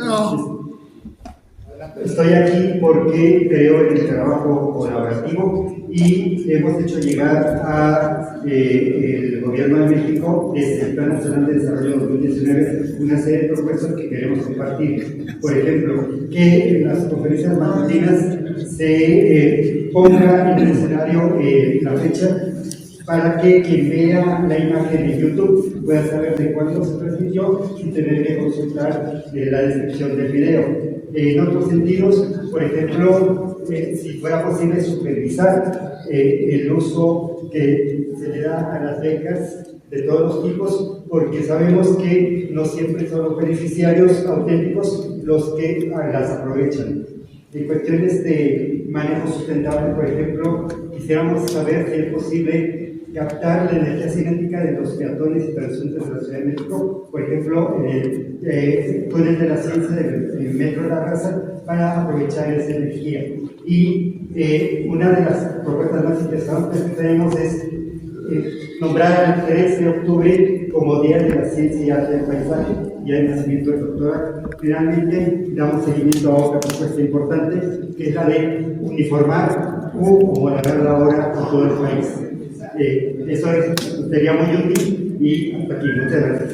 Speaker 12: Estoy aquí porque creo en el trabajo colaborativo y hemos hecho llegar a el Gobierno de México desde el Plan Nacional de Desarrollo 2019 una serie de propuestas que queremos compartir. Por ejemplo, que en las conferencias matutinas se ponga en el escenario la fecha para que quien vea la imagen en YouTube pueda saber de cuándo se transmitió sin tener que consultar la descripción del video. En otros sentidos, por ejemplo, si fuera posible supervisar el uso que se le da a las becas de todos los tipos, porque sabemos que no siempre son los beneficiarios auténticos los que las aprovechan. En cuestiones de manejo sustentable, por ejemplo, quisiéramos saber si es posible captar la energía cinética de los peatones y transeúntes de la Ciudad de México, por ejemplo, en el túnel de la ciencia del metro de la raza, para aprovechar esa energía. Y una de las propuestas más interesantes que tenemos es nombrar el 3 de octubre como Día de la Ciencia y Arte del Paisaje, Día del Nacimiento del Doctor. Finalmente, damos seguimiento a otra propuesta importante, que es la de uniformar o homologar la hora por todo el país. Eso sería muy útil y hasta aquí. Muchas gracias.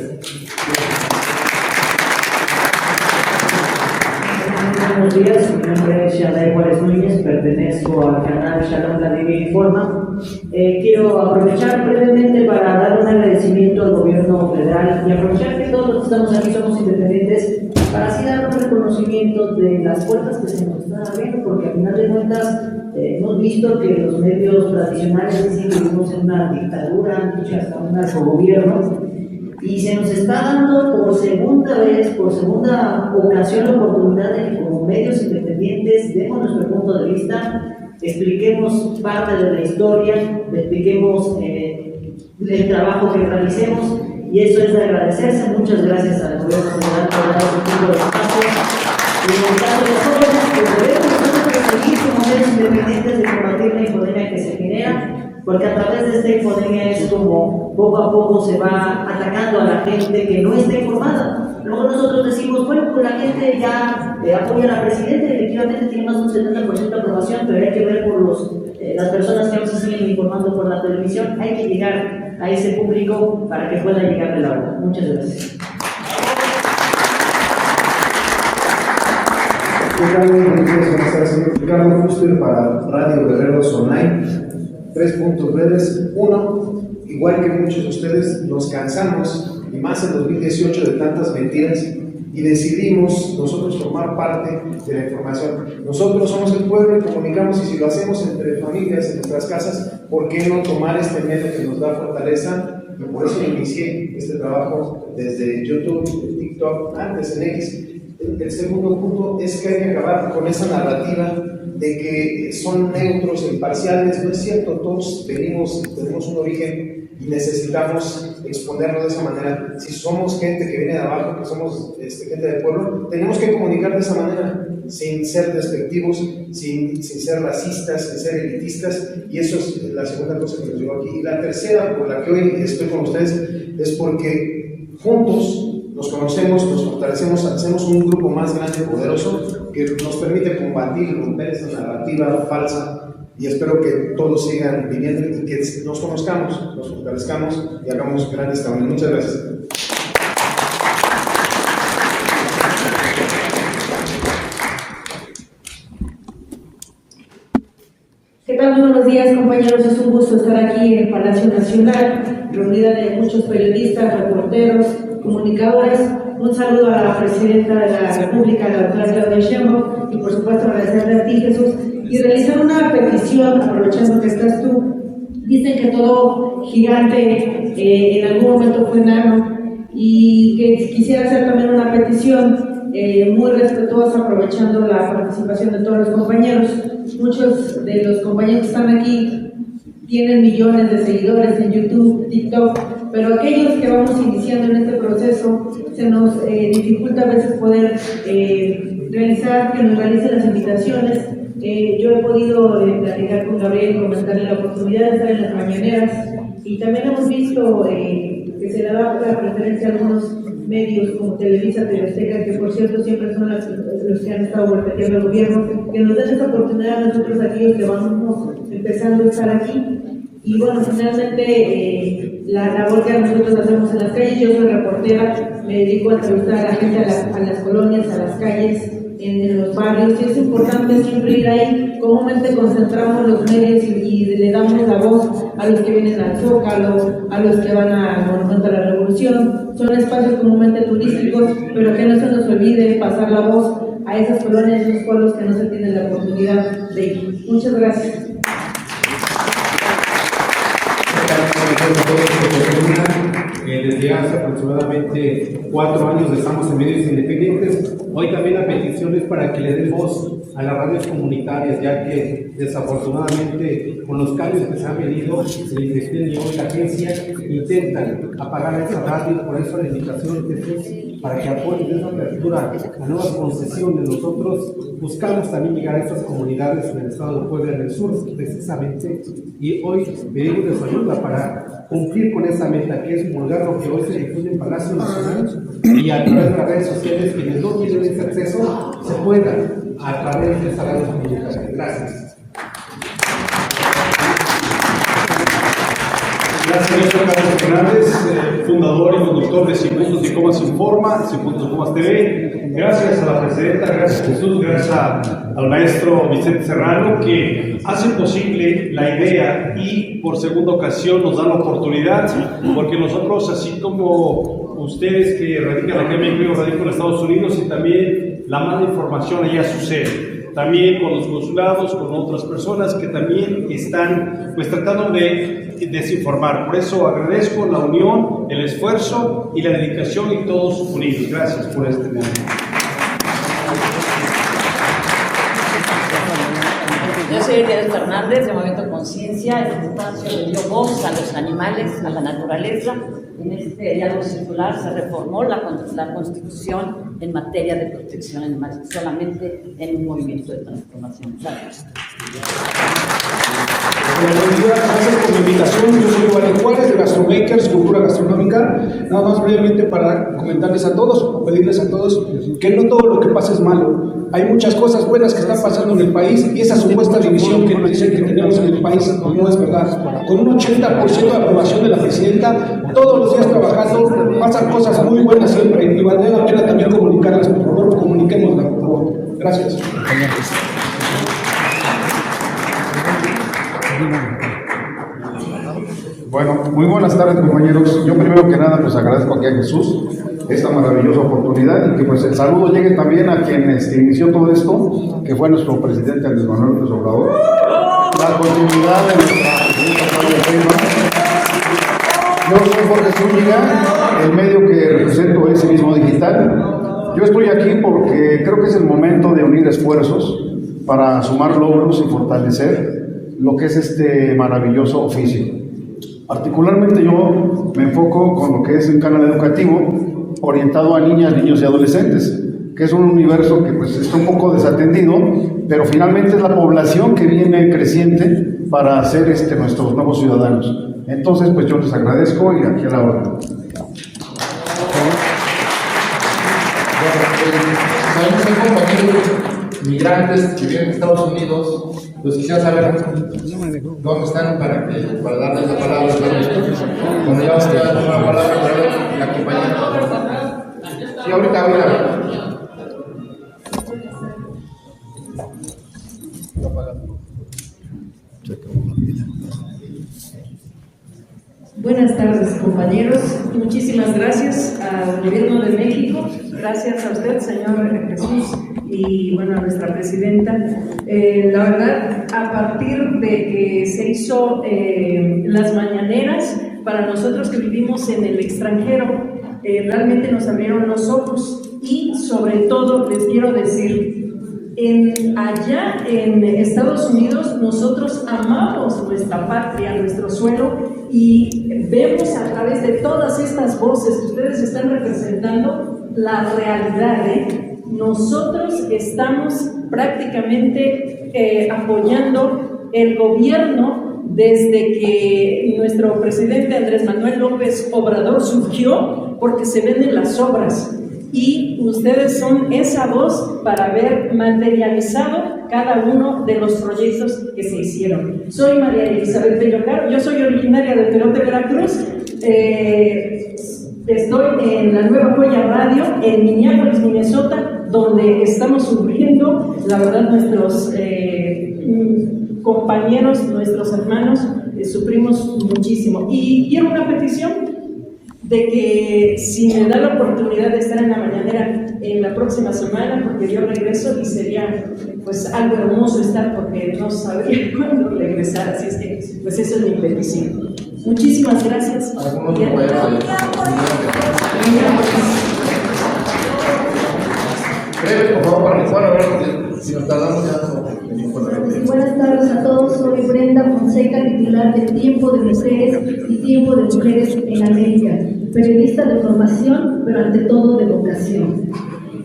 Speaker 13: Buenos días, mi nombre es Yanay Juárez Núñez, pertenezco al canal Shalom La Divina Informa. Quiero aprovechar brevemente para dar un agradecimiento al gobierno federal y aprovechar que todos los que estamos aquí somos independientes para así dar un reconocimiento de las puertas que se nos están abriendo, porque al final de cuentas hemos visto que los medios tradicionales dicen que vivimos en una dictadura, han dicho hasta un narcogobierno, y se nos está dando por segunda vez, por segunda ocasión, la oportunidad de que como medios independientes demos nuestro punto de vista, expliquemos parte de la historia, expliquemos el trabajo que realicemos, y eso es de agradecerse. Muchas gracias al gobierno federal por dar este tipo de espacio. Y en el caso de los jóvenes, pues debemos nosotros seguir como medios independientes de combatir la infodemia que se genera, porque a través de esta infodemia es como poco a poco se va atacando a la gente que no está informada. Luego nosotros decimos, bueno, pues la gente ya apoya a la presidenta, efectivamente tiene más de un 70% de aprobación, pero hay que ver por las personas que aún se siguen informando por la televisión, hay que llegar a ese público para que pueda llegar de la hora. Muchas gracias.
Speaker 14: ¿Qué tal? Buenos días, buenas tardes, señor Ricardo Fuster para Radio Guerreros Online. 3 puntos breves. 1, igual que muchos de ustedes, nos cansamos, y más en 2018, de tantas mentiras, y decidimos nosotros formar parte de la información. Nosotros somos el pueblo y comunicamos, y si lo hacemos entre familias, en nuestras casas, ¿por qué no tomar este medio que nos da fortaleza? Y por eso inicié este trabajo desde YouTube, TikTok, antes en X. El segundo punto es que hay que acabar con esa narrativa de que son neutros e imparciales. No es cierto, todos tenemos un origen y necesitamos exponerlo de esa manera. Si somos gente que viene de abajo, que somos gente del pueblo, tenemos que comunicar de esa manera, sin ser despectivos, sin ser racistas, sin ser elitistas, y eso es la segunda cosa que nos llevó aquí. Y la tercera, por la que hoy estoy con ustedes, es porque juntos nos conocemos, nos fortalecemos, hacemos un grupo más grande y poderoso que nos permite combatir y romper esa narrativa falsa, y espero que todos sigan viniendo y que nos conozcamos, nos fortalezcamos y hagamos grandes cambios. Muchas gracias.
Speaker 15: ¿Qué tal? Muy buenos días, compañeros. Es un gusto estar aquí en el Palacio Nacional, reunida de muchos periodistas, reporteros, comunicadores. Un saludo a la presidenta de la República, la doctora Claudia Sheinbaum, y por supuesto agradecerle a ti, Jesús, y realizar una petición, aprovechando que estás tú. Dicen que todo gigante en algún momento fue enano, y que quisiera hacer también una petición muy respetuosa, aprovechando la participación de todos los compañeros. Muchos de los compañeros que están aquí tienen millones de seguidores en YouTube, TikTok, pero aquellos que vamos iniciando en este proceso se nos dificulta a veces poder realizar, que nos realicen las invitaciones. Yo he podido platicar con Gabriel y comentarle la oportunidad de estar en las mañaneras, y también hemos visto que se le da la preferencia a algunos medios como Televisa, TV Azteca, que por cierto siempre son los que han estado golpeando al gobierno, que nos den esta oportunidad a nosotros, aquellos que vamos empezando a estar aquí. Y bueno, finalmente la labor que nosotros hacemos en las calles, yo soy reportera, me dedico a entrevistar a la gente, a las colonias, a las calles, en los barrios, y es importante siempre ir ahí. Comúnmente concentramos los medios y le damos la voz a los que vienen al Zócalo, a los que van al Monumento a la Revolución. Son espacios comúnmente turísticos, pero que no se nos olvide pasar la voz a esas colonias, esos pueblos que no se tienen la oportunidad de ir. Muchas gracias.
Speaker 16: Desde hace aproximadamente 4 años estamos en medios independientes. Hoy también la petición es para que le den voz a las radios comunitarias, ya que desafortunadamente con los cambios que se han venido, el Ministerio y la agencia intentan apagar esas radios. Por eso la invitación es para que apoyen esa apertura a nuevas concesiones. Nosotros buscamos también llegar a estas comunidades en el estado de Puebla, en el sur precisamente, y hoy pedimos de su ayuda para cumplir con esa meta, que es divulgar lo que hoy se difunde en Palacio Nacional, y a través de las redes sociales, quienes no tienen ese acceso, se pueda a través de estas redes comunitarias. Gracias.
Speaker 17: Gracias, señor Carlos Fernández, fundador y conductor de Sin Puntos y Comas Informa, Sin Puntos y Comas TV. Gracias a la presidenta, gracias Jesús, gracias al maestro Vicente Serrano, que hacen posible la idea y por segunda ocasión nos dan la oportunidad, porque nosotros, así como ustedes que radican aquí en México, yo radico en Estados Unidos, y también la mala información allá sucede. También con los consulados, con otras personas que también están pues tratando de desinformar. Por eso agradezco la unión, el esfuerzo y la dedicación, y todos unidos. Gracias por este momento.
Speaker 18: Yo soy Elías Fernández, de Movimiento Conciencia. Este espacio le dio voz a los animales, a la naturaleza. En este diálogo circular se reformó la Constitución en materia de protección animal, solamente en un movimiento de transformación. Gracias.
Speaker 19: Buenos días, gracias por la invitación. Yo soy Juan Juárez de Gastromakers, Cultura Gastronómica. Nada más brevemente para comentarles a todos, o pedirles a todos, que no todo lo que pasa es malo. Hay muchas cosas buenas que están pasando en el país, y esa supuesta división que nos dicen que tenemos en el país no es verdad. Con un 80% de aprobación de la presidenta, todos los días trabajando, pasan cosas muy buenas siempre, y vale la pena también comunicarlas. Por favor, comuniquémoslas, por favor. Gracias.
Speaker 20: Bueno, muy buenas tardes, compañeros. Yo primero que nada pues agradezco aquí a Jesús esta maravillosa oportunidad, y que pues el saludo llegue también a quien inició todo esto, que fue nuestro presidente Andrés Manuel López Obrador. La continuidad de nuestra presidenta Claudia Sheinbaum. Yo soy Jorge Zúñiga, el medio que represento es Civismo Digital. Yo estoy aquí porque creo que es el momento de unir esfuerzos para sumar logros y fortalecer lo que es este maravilloso oficio. Particularmente yo me enfoco con lo que es un canal educativo orientado a niñas, niños y adolescentes, que es un universo que pues está un poco desatendido, pero finalmente es la población que viene creciente para ser nuestros nuevos ciudadanos. Entonces pues yo les agradezco, y aquí a la hora.
Speaker 2: Sabemos que hay compañeros migrantes que viven en Estados Unidos. Pues quisiera saber dónde están para darles la palabra. Cuando ya vamos a dar la palabra para la compañera. Sí, ahorita.
Speaker 21: Buenas tardes, compañeros. Muchísimas gracias al Gobierno de México, gracias a usted, señor Jesús, y bueno, a nuestra presidenta. La verdad, a partir de que se hizo las mañaneras, para nosotros que vivimos en el extranjero, realmente nos abrieron los ojos, y sobre todo les quiero decir, allá en Estados Unidos nosotros amamos nuestra patria, nuestro suelo, y vemos a través de todas estas voces que ustedes están representando la realidad. Nosotros estamos prácticamente apoyando el gobierno desde que nuestro presidente Andrés Manuel López Obrador surgió, porque se ven en las obras, y ustedes son esa voz para ver materializado cada uno de los proyectos que se hicieron. Soy María Elizabeth Bellocaro, yo soy originaria de Perote, Veracruz. Estoy en la Nueva Joya Radio en Minneapolis, Minnesota, donde estamos sufriendo, la verdad, nuestros compañeros, nuestros hermanos, sufrimos muchísimo. Y quiero una petición de que si me da la oportunidad de estar en la mañanera en la próxima semana, porque yo regreso y sería pues algo hermoso estar, porque no sabría cuándo regresar, así es que pues eso es mi petición. Muchísimas gracias.
Speaker 2: Por favor, para Juan, a ver si nos tardamos ya.
Speaker 3: Buenas tardes a todos, soy Brenda Fonseca, titular de Tiempo de Mujeres y Tiempo de Mujeres en América, periodista de formación, pero ante todo de vocación.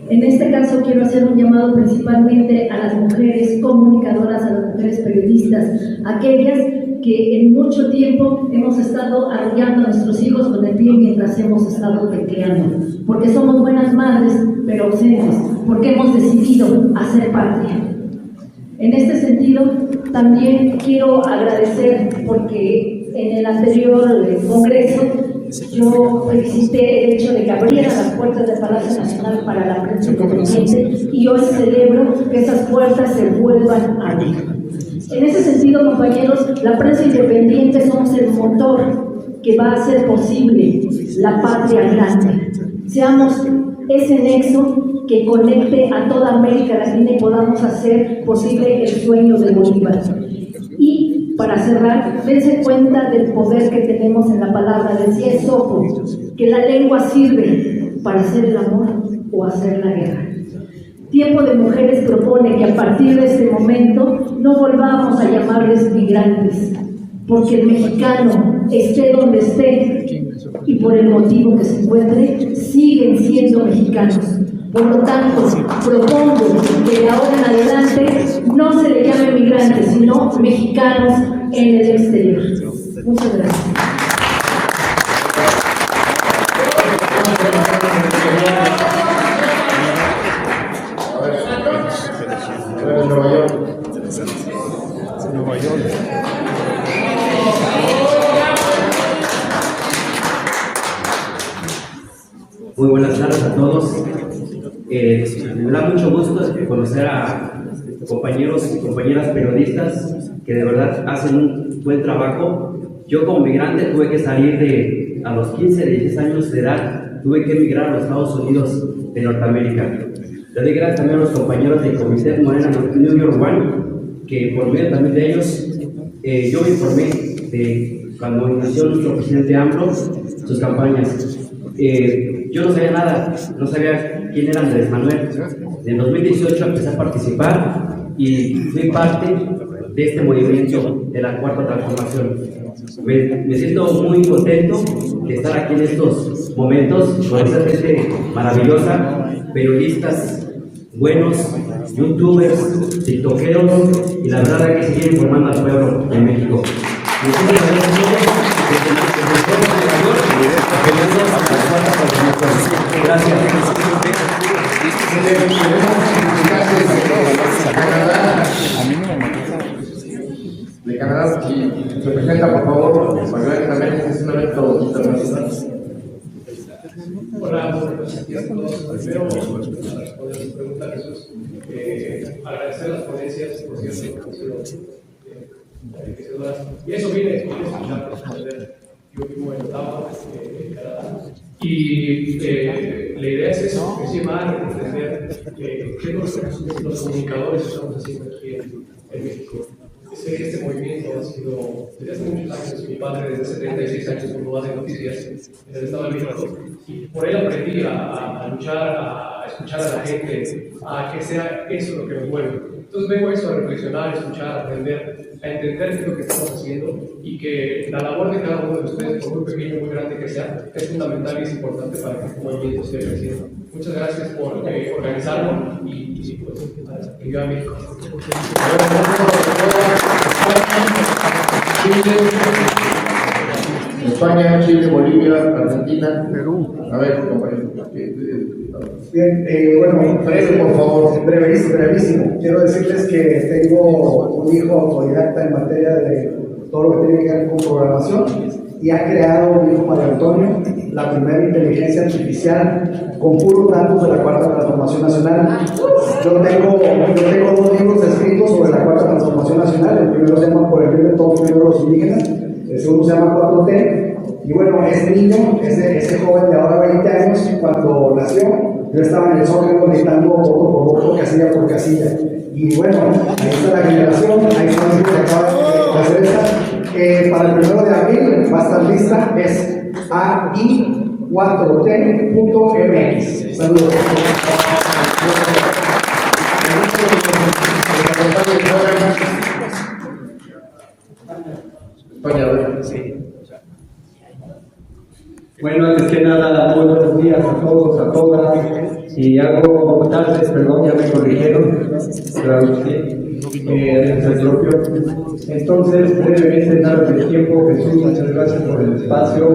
Speaker 3: En este caso quiero hacer un llamado principalmente a las mujeres comunicadoras, a las mujeres periodistas, aquellas que en mucho tiempo hemos estado arrollando a nuestros hijos con el pie mientras hemos estado tecleando, porque somos buenas madres, pero ausentes, porque hemos decidido hacer patria. En este sentido, también quiero agradecer porque en el anterior congreso yo felicité el hecho de que abrieran las puertas del Palacio Nacional para la prensa independiente y hoy celebro que esas puertas se vuelvan a abrir. En ese sentido, compañeros, la prensa independiente somos el motor que va a hacer posible la patria grande. Seamos ese nexo que conecte a toda América Latina y podamos hacer posible el sueño de Bolívar. Y para cerrar, dense cuenta del poder que tenemos en la palabra. Decía Esopo que la lengua sirve para hacer el amor o hacer la guerra. Tiempo de Mujeres propone que a partir de este momento no volvamos a llamarles migrantes, porque el mexicano, esté donde esté y por el motivo que se encuentre, siguen siendo mexicanos. Por lo tanto, propongo que de ahora en adelante no se le llame migrantes, sino mexicanos en el exterior. Muchas gracias.
Speaker 2: Nueva York.
Speaker 22: Muy buenas tardes a todos. Me da mucho gusto conocer a compañeros y compañeras periodistas que de verdad hacen un buen trabajo. Yo como migrante tuve que salir a los 15, 16 años de edad, tuve que emigrar a los Estados Unidos de Norteamérica. Le doy gracias también a los compañeros del Comité Morena New York One, que por medio también de ellos, yo me informé de cuando inició nuestro presidente AMLO, sus campañas. Yo no sabía nada, no sabía quién era Andrés Manuel. En 2018 empecé a participar y fui parte de este movimiento de la Cuarta Transformación. Me siento muy contento de estar aquí en estos momentos con esta gente maravillosa, periodistas buenos, youtubers, tiktokeros, y la verdad hay que seguir informando al pueblo de México. Gracias.
Speaker 2: De Canadá, si se presenta, por favor, para que también es un evento internacional.
Speaker 23: Hola, buenos días a todos. Primero, para responder su pregunta, Jesús, agradecer las ponencias, por cierto, que han sido enriquecedoras. Y eso viene después de escuchar, responder. Yo vivo en Ottawa, en Canadá. Y la idea es eso, es llevar, entender qué los comunicadores estamos haciendo aquí en México. Sé que este movimiento ha sido desde hace muchos años. Mi padre desde 76 años cuando hace noticias en el Estado de México, y por él aprendí a luchar, a escuchar a la gente, a que sea eso lo que me mueve. Entonces vengo a eso, a reflexionar, a escuchar, a aprender, a entender qué es lo que estamos haciendo, y que la labor de cada uno de ustedes, por muy pequeño o muy grande que sea, es fundamental y es importante para que este movimiento siga creciendo. Muchas gracias por organizarlo y pues, que viva México.
Speaker 2: España, Chile, Bolivia, Argentina, Perú. A ver, compañero.
Speaker 14: Bien, bueno, breve, por favor, brevísimo. Quiero decirles que tengo un hijo autodidacta en materia de todo lo que tiene que ver con programación. y ha creado, dijo Mario Antonio, la primera inteligencia artificial con puros datos de la Cuarta Transformación Nacional. Yo tengo 2 libros escritos sobre la Cuarta Transformación Nacional. El primero se llama Por el bien de todos los indígenas, el segundo se llama 4T. Y bueno, ese niño, ese joven de ahora 20 años, cuando nació, yo estaba en el Zócalo gritando voto por voto, casilla por casilla. Y bueno, ahí está la generación, ahí está el que acaba de hacer esta. Para el 1 de abril va a estar lista, es AI4T.mx. Saludos.
Speaker 5: Bueno, antes que nada, muy buenos días a todos, a todas. Y algo tardes, perdón, ya me corrigieron. Claro, sí. Es el propio. Entonces, brevemente, darles el tiempo. Jesús, muchas gracias por el espacio.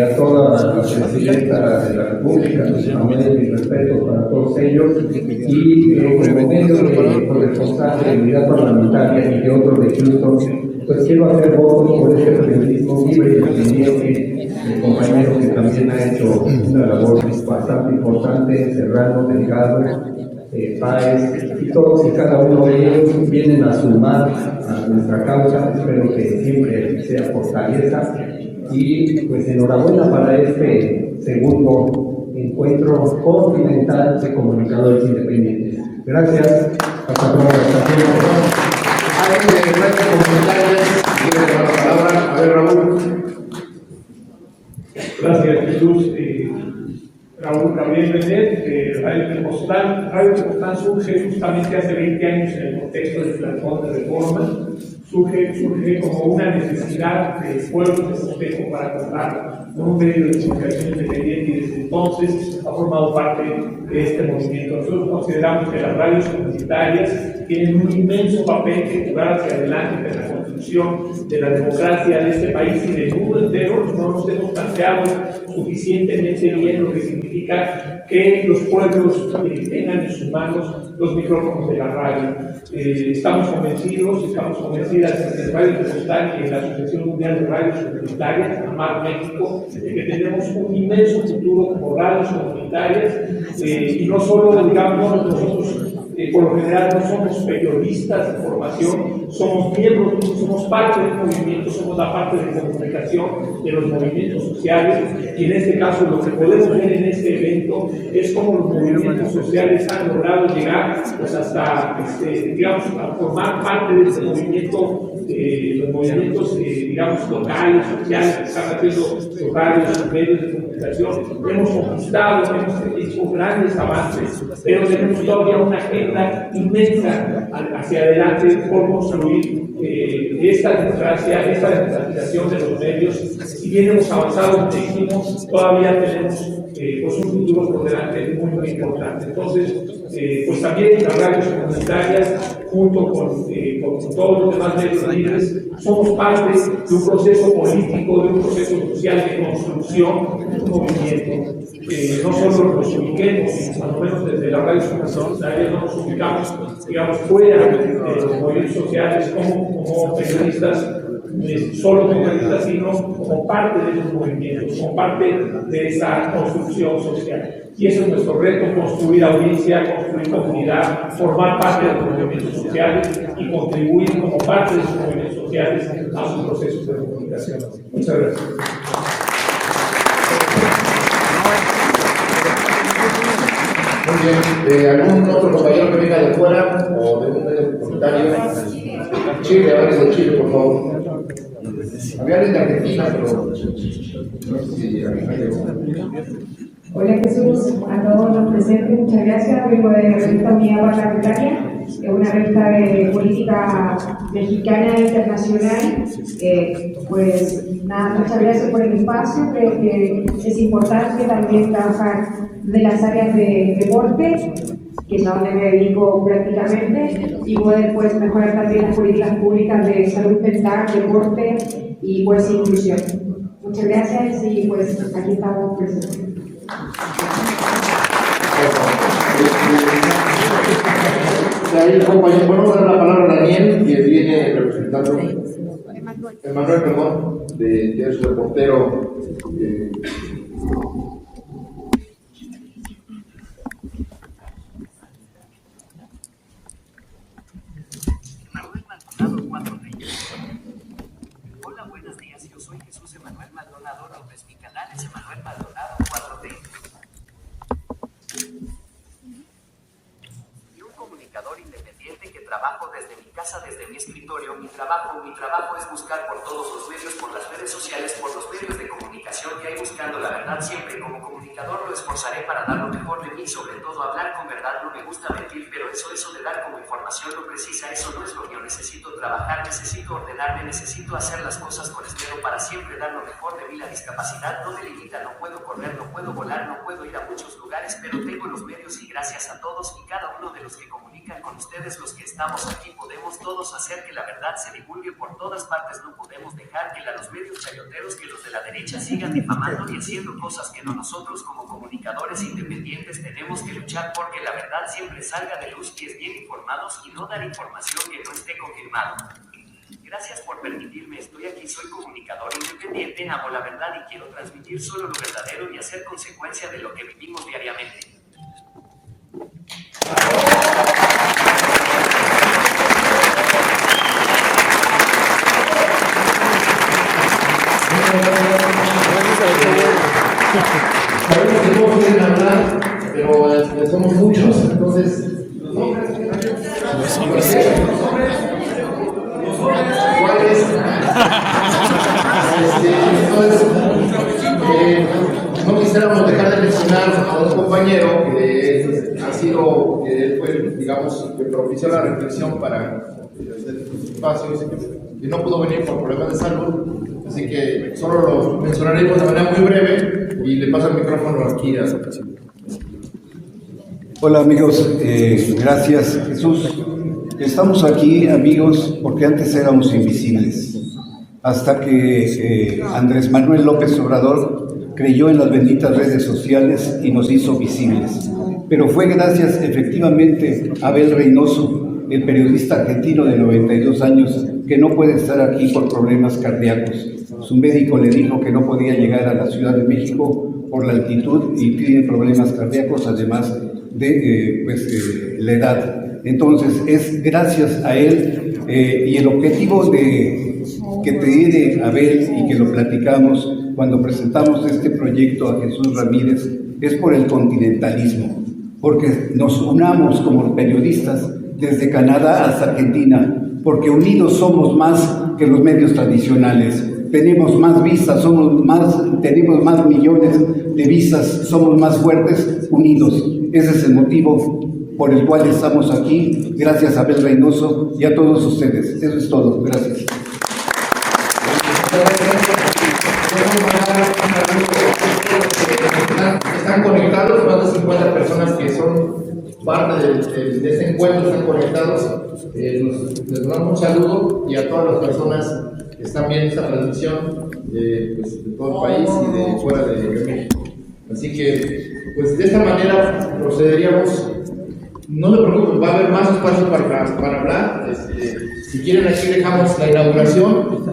Speaker 5: A toda la presidenta de la República, también mi respeto para todos ellos. Y como medio de corresponsal de unidad parlamentaria y de otros de Houston, pues quiero hacer votos por este periodismo libre y independiente, el compañero que también ha hecho una labor bastante importante, Serrano, Delgado, Páez, y todos y cada uno de ellos vienen a sumar a nuestra causa. Espero que siempre sea fortaleza. Y pues enhorabuena para este segundo encuentro continental de comunicadores independientes. Gracias. Hasta pronto.
Speaker 2: Alguien de nuestros comunitarios quiere tomar la palabra. A ver, Raúl.
Speaker 23: Gracias, Jesús. Raúl Gabriel Benet, Radio Tepoztlán surge justamente hace 20 años en el contexto del plantón de reforma. Surge como una necesidad del pueblo de Tepozteco para contar con un medio de comunicación independiente, y desde entonces ha formado parte de este movimiento. Nosotros consideramos que las radios comunitarias tienen un inmenso papel que jugar hacia adelante en la construcción de la democracia de este país y del mundo entero. No nos hemos planteado suficientemente bien lo que significa que los pueblos tengan en sus manos los micrófonos de la radio. Estamos convencidas en Radio Tepoztlán y en la Asociación Mundial de Radios Comunitarias, AMAR México, de que tenemos un inmenso futuro como radios comunitarias, y no solo, digamos, nosotros por lo general no somos periodistas de formación, somos miembros, somos parte del movimiento, somos la parte de comunicación de los movimientos sociales, y en este caso lo que podemos ver en este evento es cómo los movimientos sociales han logrado llegar pues hasta, digamos, a formar parte de este movimiento, los movimientos, digamos, locales, sociales, que están haciendo los radios, los medios de comunicación. Hemos conquistado, hemos hecho grandes avances, pero tenemos todavía una agenda inmensa hacia adelante por construir esta democracia, esta democratización de los medios. Si bien hemos avanzado muchísimo, todavía tenemos pues un futuro por delante muy importante. Entonces, pues también las radios comunitarias, junto con todos los demás medios libres, somos parte de un proceso político, de un proceso social de construcción de un movimiento. No solo nos ubiquemos, a lo menos desde las radios comunitarias no nos ubicamos, digamos, fuera de los movimientos sociales como periodistas, solo como periodistas, sino como parte de esos movimientos, como parte de esa construcción social. Y ese es nuestro reto: construir audiencia, construir comunidad, formar parte de los movimientos sociales y contribuir como parte de esos movimientos sociales a sus procesos de comunicación. Muchas gracias.
Speaker 2: Muy bien. ¿Algún otro compañero que venga de fuera o de un medio comentario? Chile, háblales de Chile, por favor. Había alguien de Argentina, pero no sé si
Speaker 6: Hola Jesús, a todos los presentes, muchas gracias. Vengo de la revista Unidad Parlamentaria, una revista de política mexicana e internacional. Pues nada, muchas gracias por el espacio. Creo que es importante también trabajar de las áreas de deporte, que es a donde me dedico prácticamente, y poder pues mejorar también las políticas públicas de salud mental, deporte y pues inclusión. Muchas gracias y pues aquí estamos presentes.
Speaker 2: Bueno, voy a dar la palabra a Daniel, que viene representando. Emanuel, perdón. que es reportero.
Speaker 7: Hola, buenos días, yo soy Jesús Emanuel Maldonado, es mi canal es Emanuel Maldonado 4D. Y un comunicador independiente que trabajo desde mi casa, desde mi escritorio. Mi trabajo es buscar por todos los medios, por las redes sociales, por los medios de comunicación que hay, buscando la verdad siempre. Como comunicador lo esforzaré para dar lo mejor de mí, sobre todo hablar con verdad. No me gusta mentir, pero eso de dar como información lo precisa, eso no es lo mío. Necesito trabajar, necesito ordenarme, necesito hacer las cosas con esmero para siempre dar lo mejor de mí. La discapacidad no me limita, no puedo correr, no puedo volar, no puedo ir a muchos lugares, pero tengo los medios y gracias a todos y cada uno de los que comunican con ustedes, los que estamos aquí, podemos todos hacer que la verdad se divulgue por todas partes. No podemos dejar que los medios chayoteros, que los de la derecha sigan difamando y haciendo cosas que no. Nosotros como comunicadores independientes tenemos que luchar porque la verdad siempre salga de luz y es bien informados y no dar información que no esté confirmado. Gracias por permitirme, estoy aquí, soy comunicador independiente, amo la verdad y quiero transmitir solo lo verdadero y hacer consecuencia de lo que vivimos diariamente.
Speaker 2: Sabemos que todos quieren hablar, pero somos muchos, entonces. ¿Cuáles? No quisiéramos dejar de mencionar a un compañero que ha sido, que él fue, digamos, que propició la reflexión para este espacio, y no pudo venir por problemas de salud, así que solo lo mencionaremos de manera muy breve y le paso el micrófono aquí a
Speaker 8: Hola amigos, gracias Jesús. Estamos aquí amigos porque antes éramos invisibles, hasta que Andrés Manuel López Obrador creyó en las benditas redes sociales y nos hizo visibles. Pero fue gracias efectivamente a Abel Reynoso, el periodista argentino de 92 años, que no puede estar aquí por problemas cardíacos. Su médico le dijo que no podía llegar a la Ciudad de México por la altitud y tiene problemas cardíacos, además de la edad. Entonces es gracias a él y el objetivo que tiene Abel y que lo platicamos cuando presentamos este proyecto a Jesús Ramírez es por el continentalismo, porque nos unamos como periodistas desde Canadá hasta Argentina, porque unidos somos más que los medios tradicionales. Tenemos más vistas, tenemos más millones de vistas, somos más fuertes unidos. Ese es el motivo por el cual estamos aquí, gracias a Abel Reynoso y a todos ustedes. Eso es todo, gracias.
Speaker 2: Están conectados, más de 50 personas que son parte de este encuentro están conectados. Les damos un saludo y a todas las personas que están viendo esta transmisión de todo el país y de fuera de México. Así que, pues de esta manera procederíamos. No se preocupen, va a haber más espacio para hablar. Si quieren, aquí dejamos la inauguración.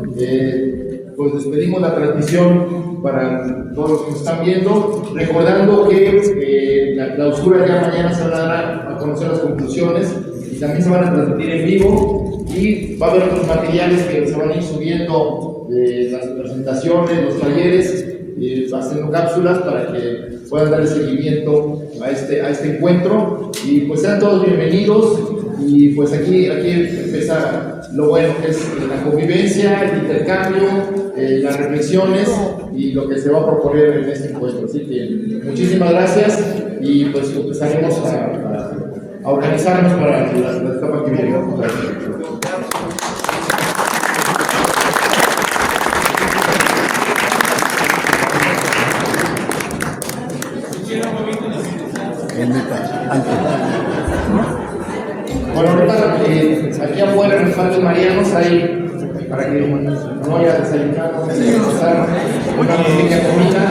Speaker 2: Pues despedimos la transmisión para todos los que nos están viendo, recordando que la clausura ya mañana se van a dar a conocer las conclusiones y también se van a transmitir en vivo y va a haber otros materiales que se van a ir subiendo de las presentaciones, los talleres, haciendo cápsulas para que puedan dar seguimiento a este encuentro y pues sean todos bienvenidos y pues aquí empieza lo bueno que es la convivencia, el intercambio, las reflexiones y lo que se va a proponer en este encuentro. Así que muchísimas gracias y pues empezaremos a organizarnos para la etapa que viene. Bueno, ahorita aquí afuera en el Parque Marianos hay, para que no haya desayunado, una pequeña comida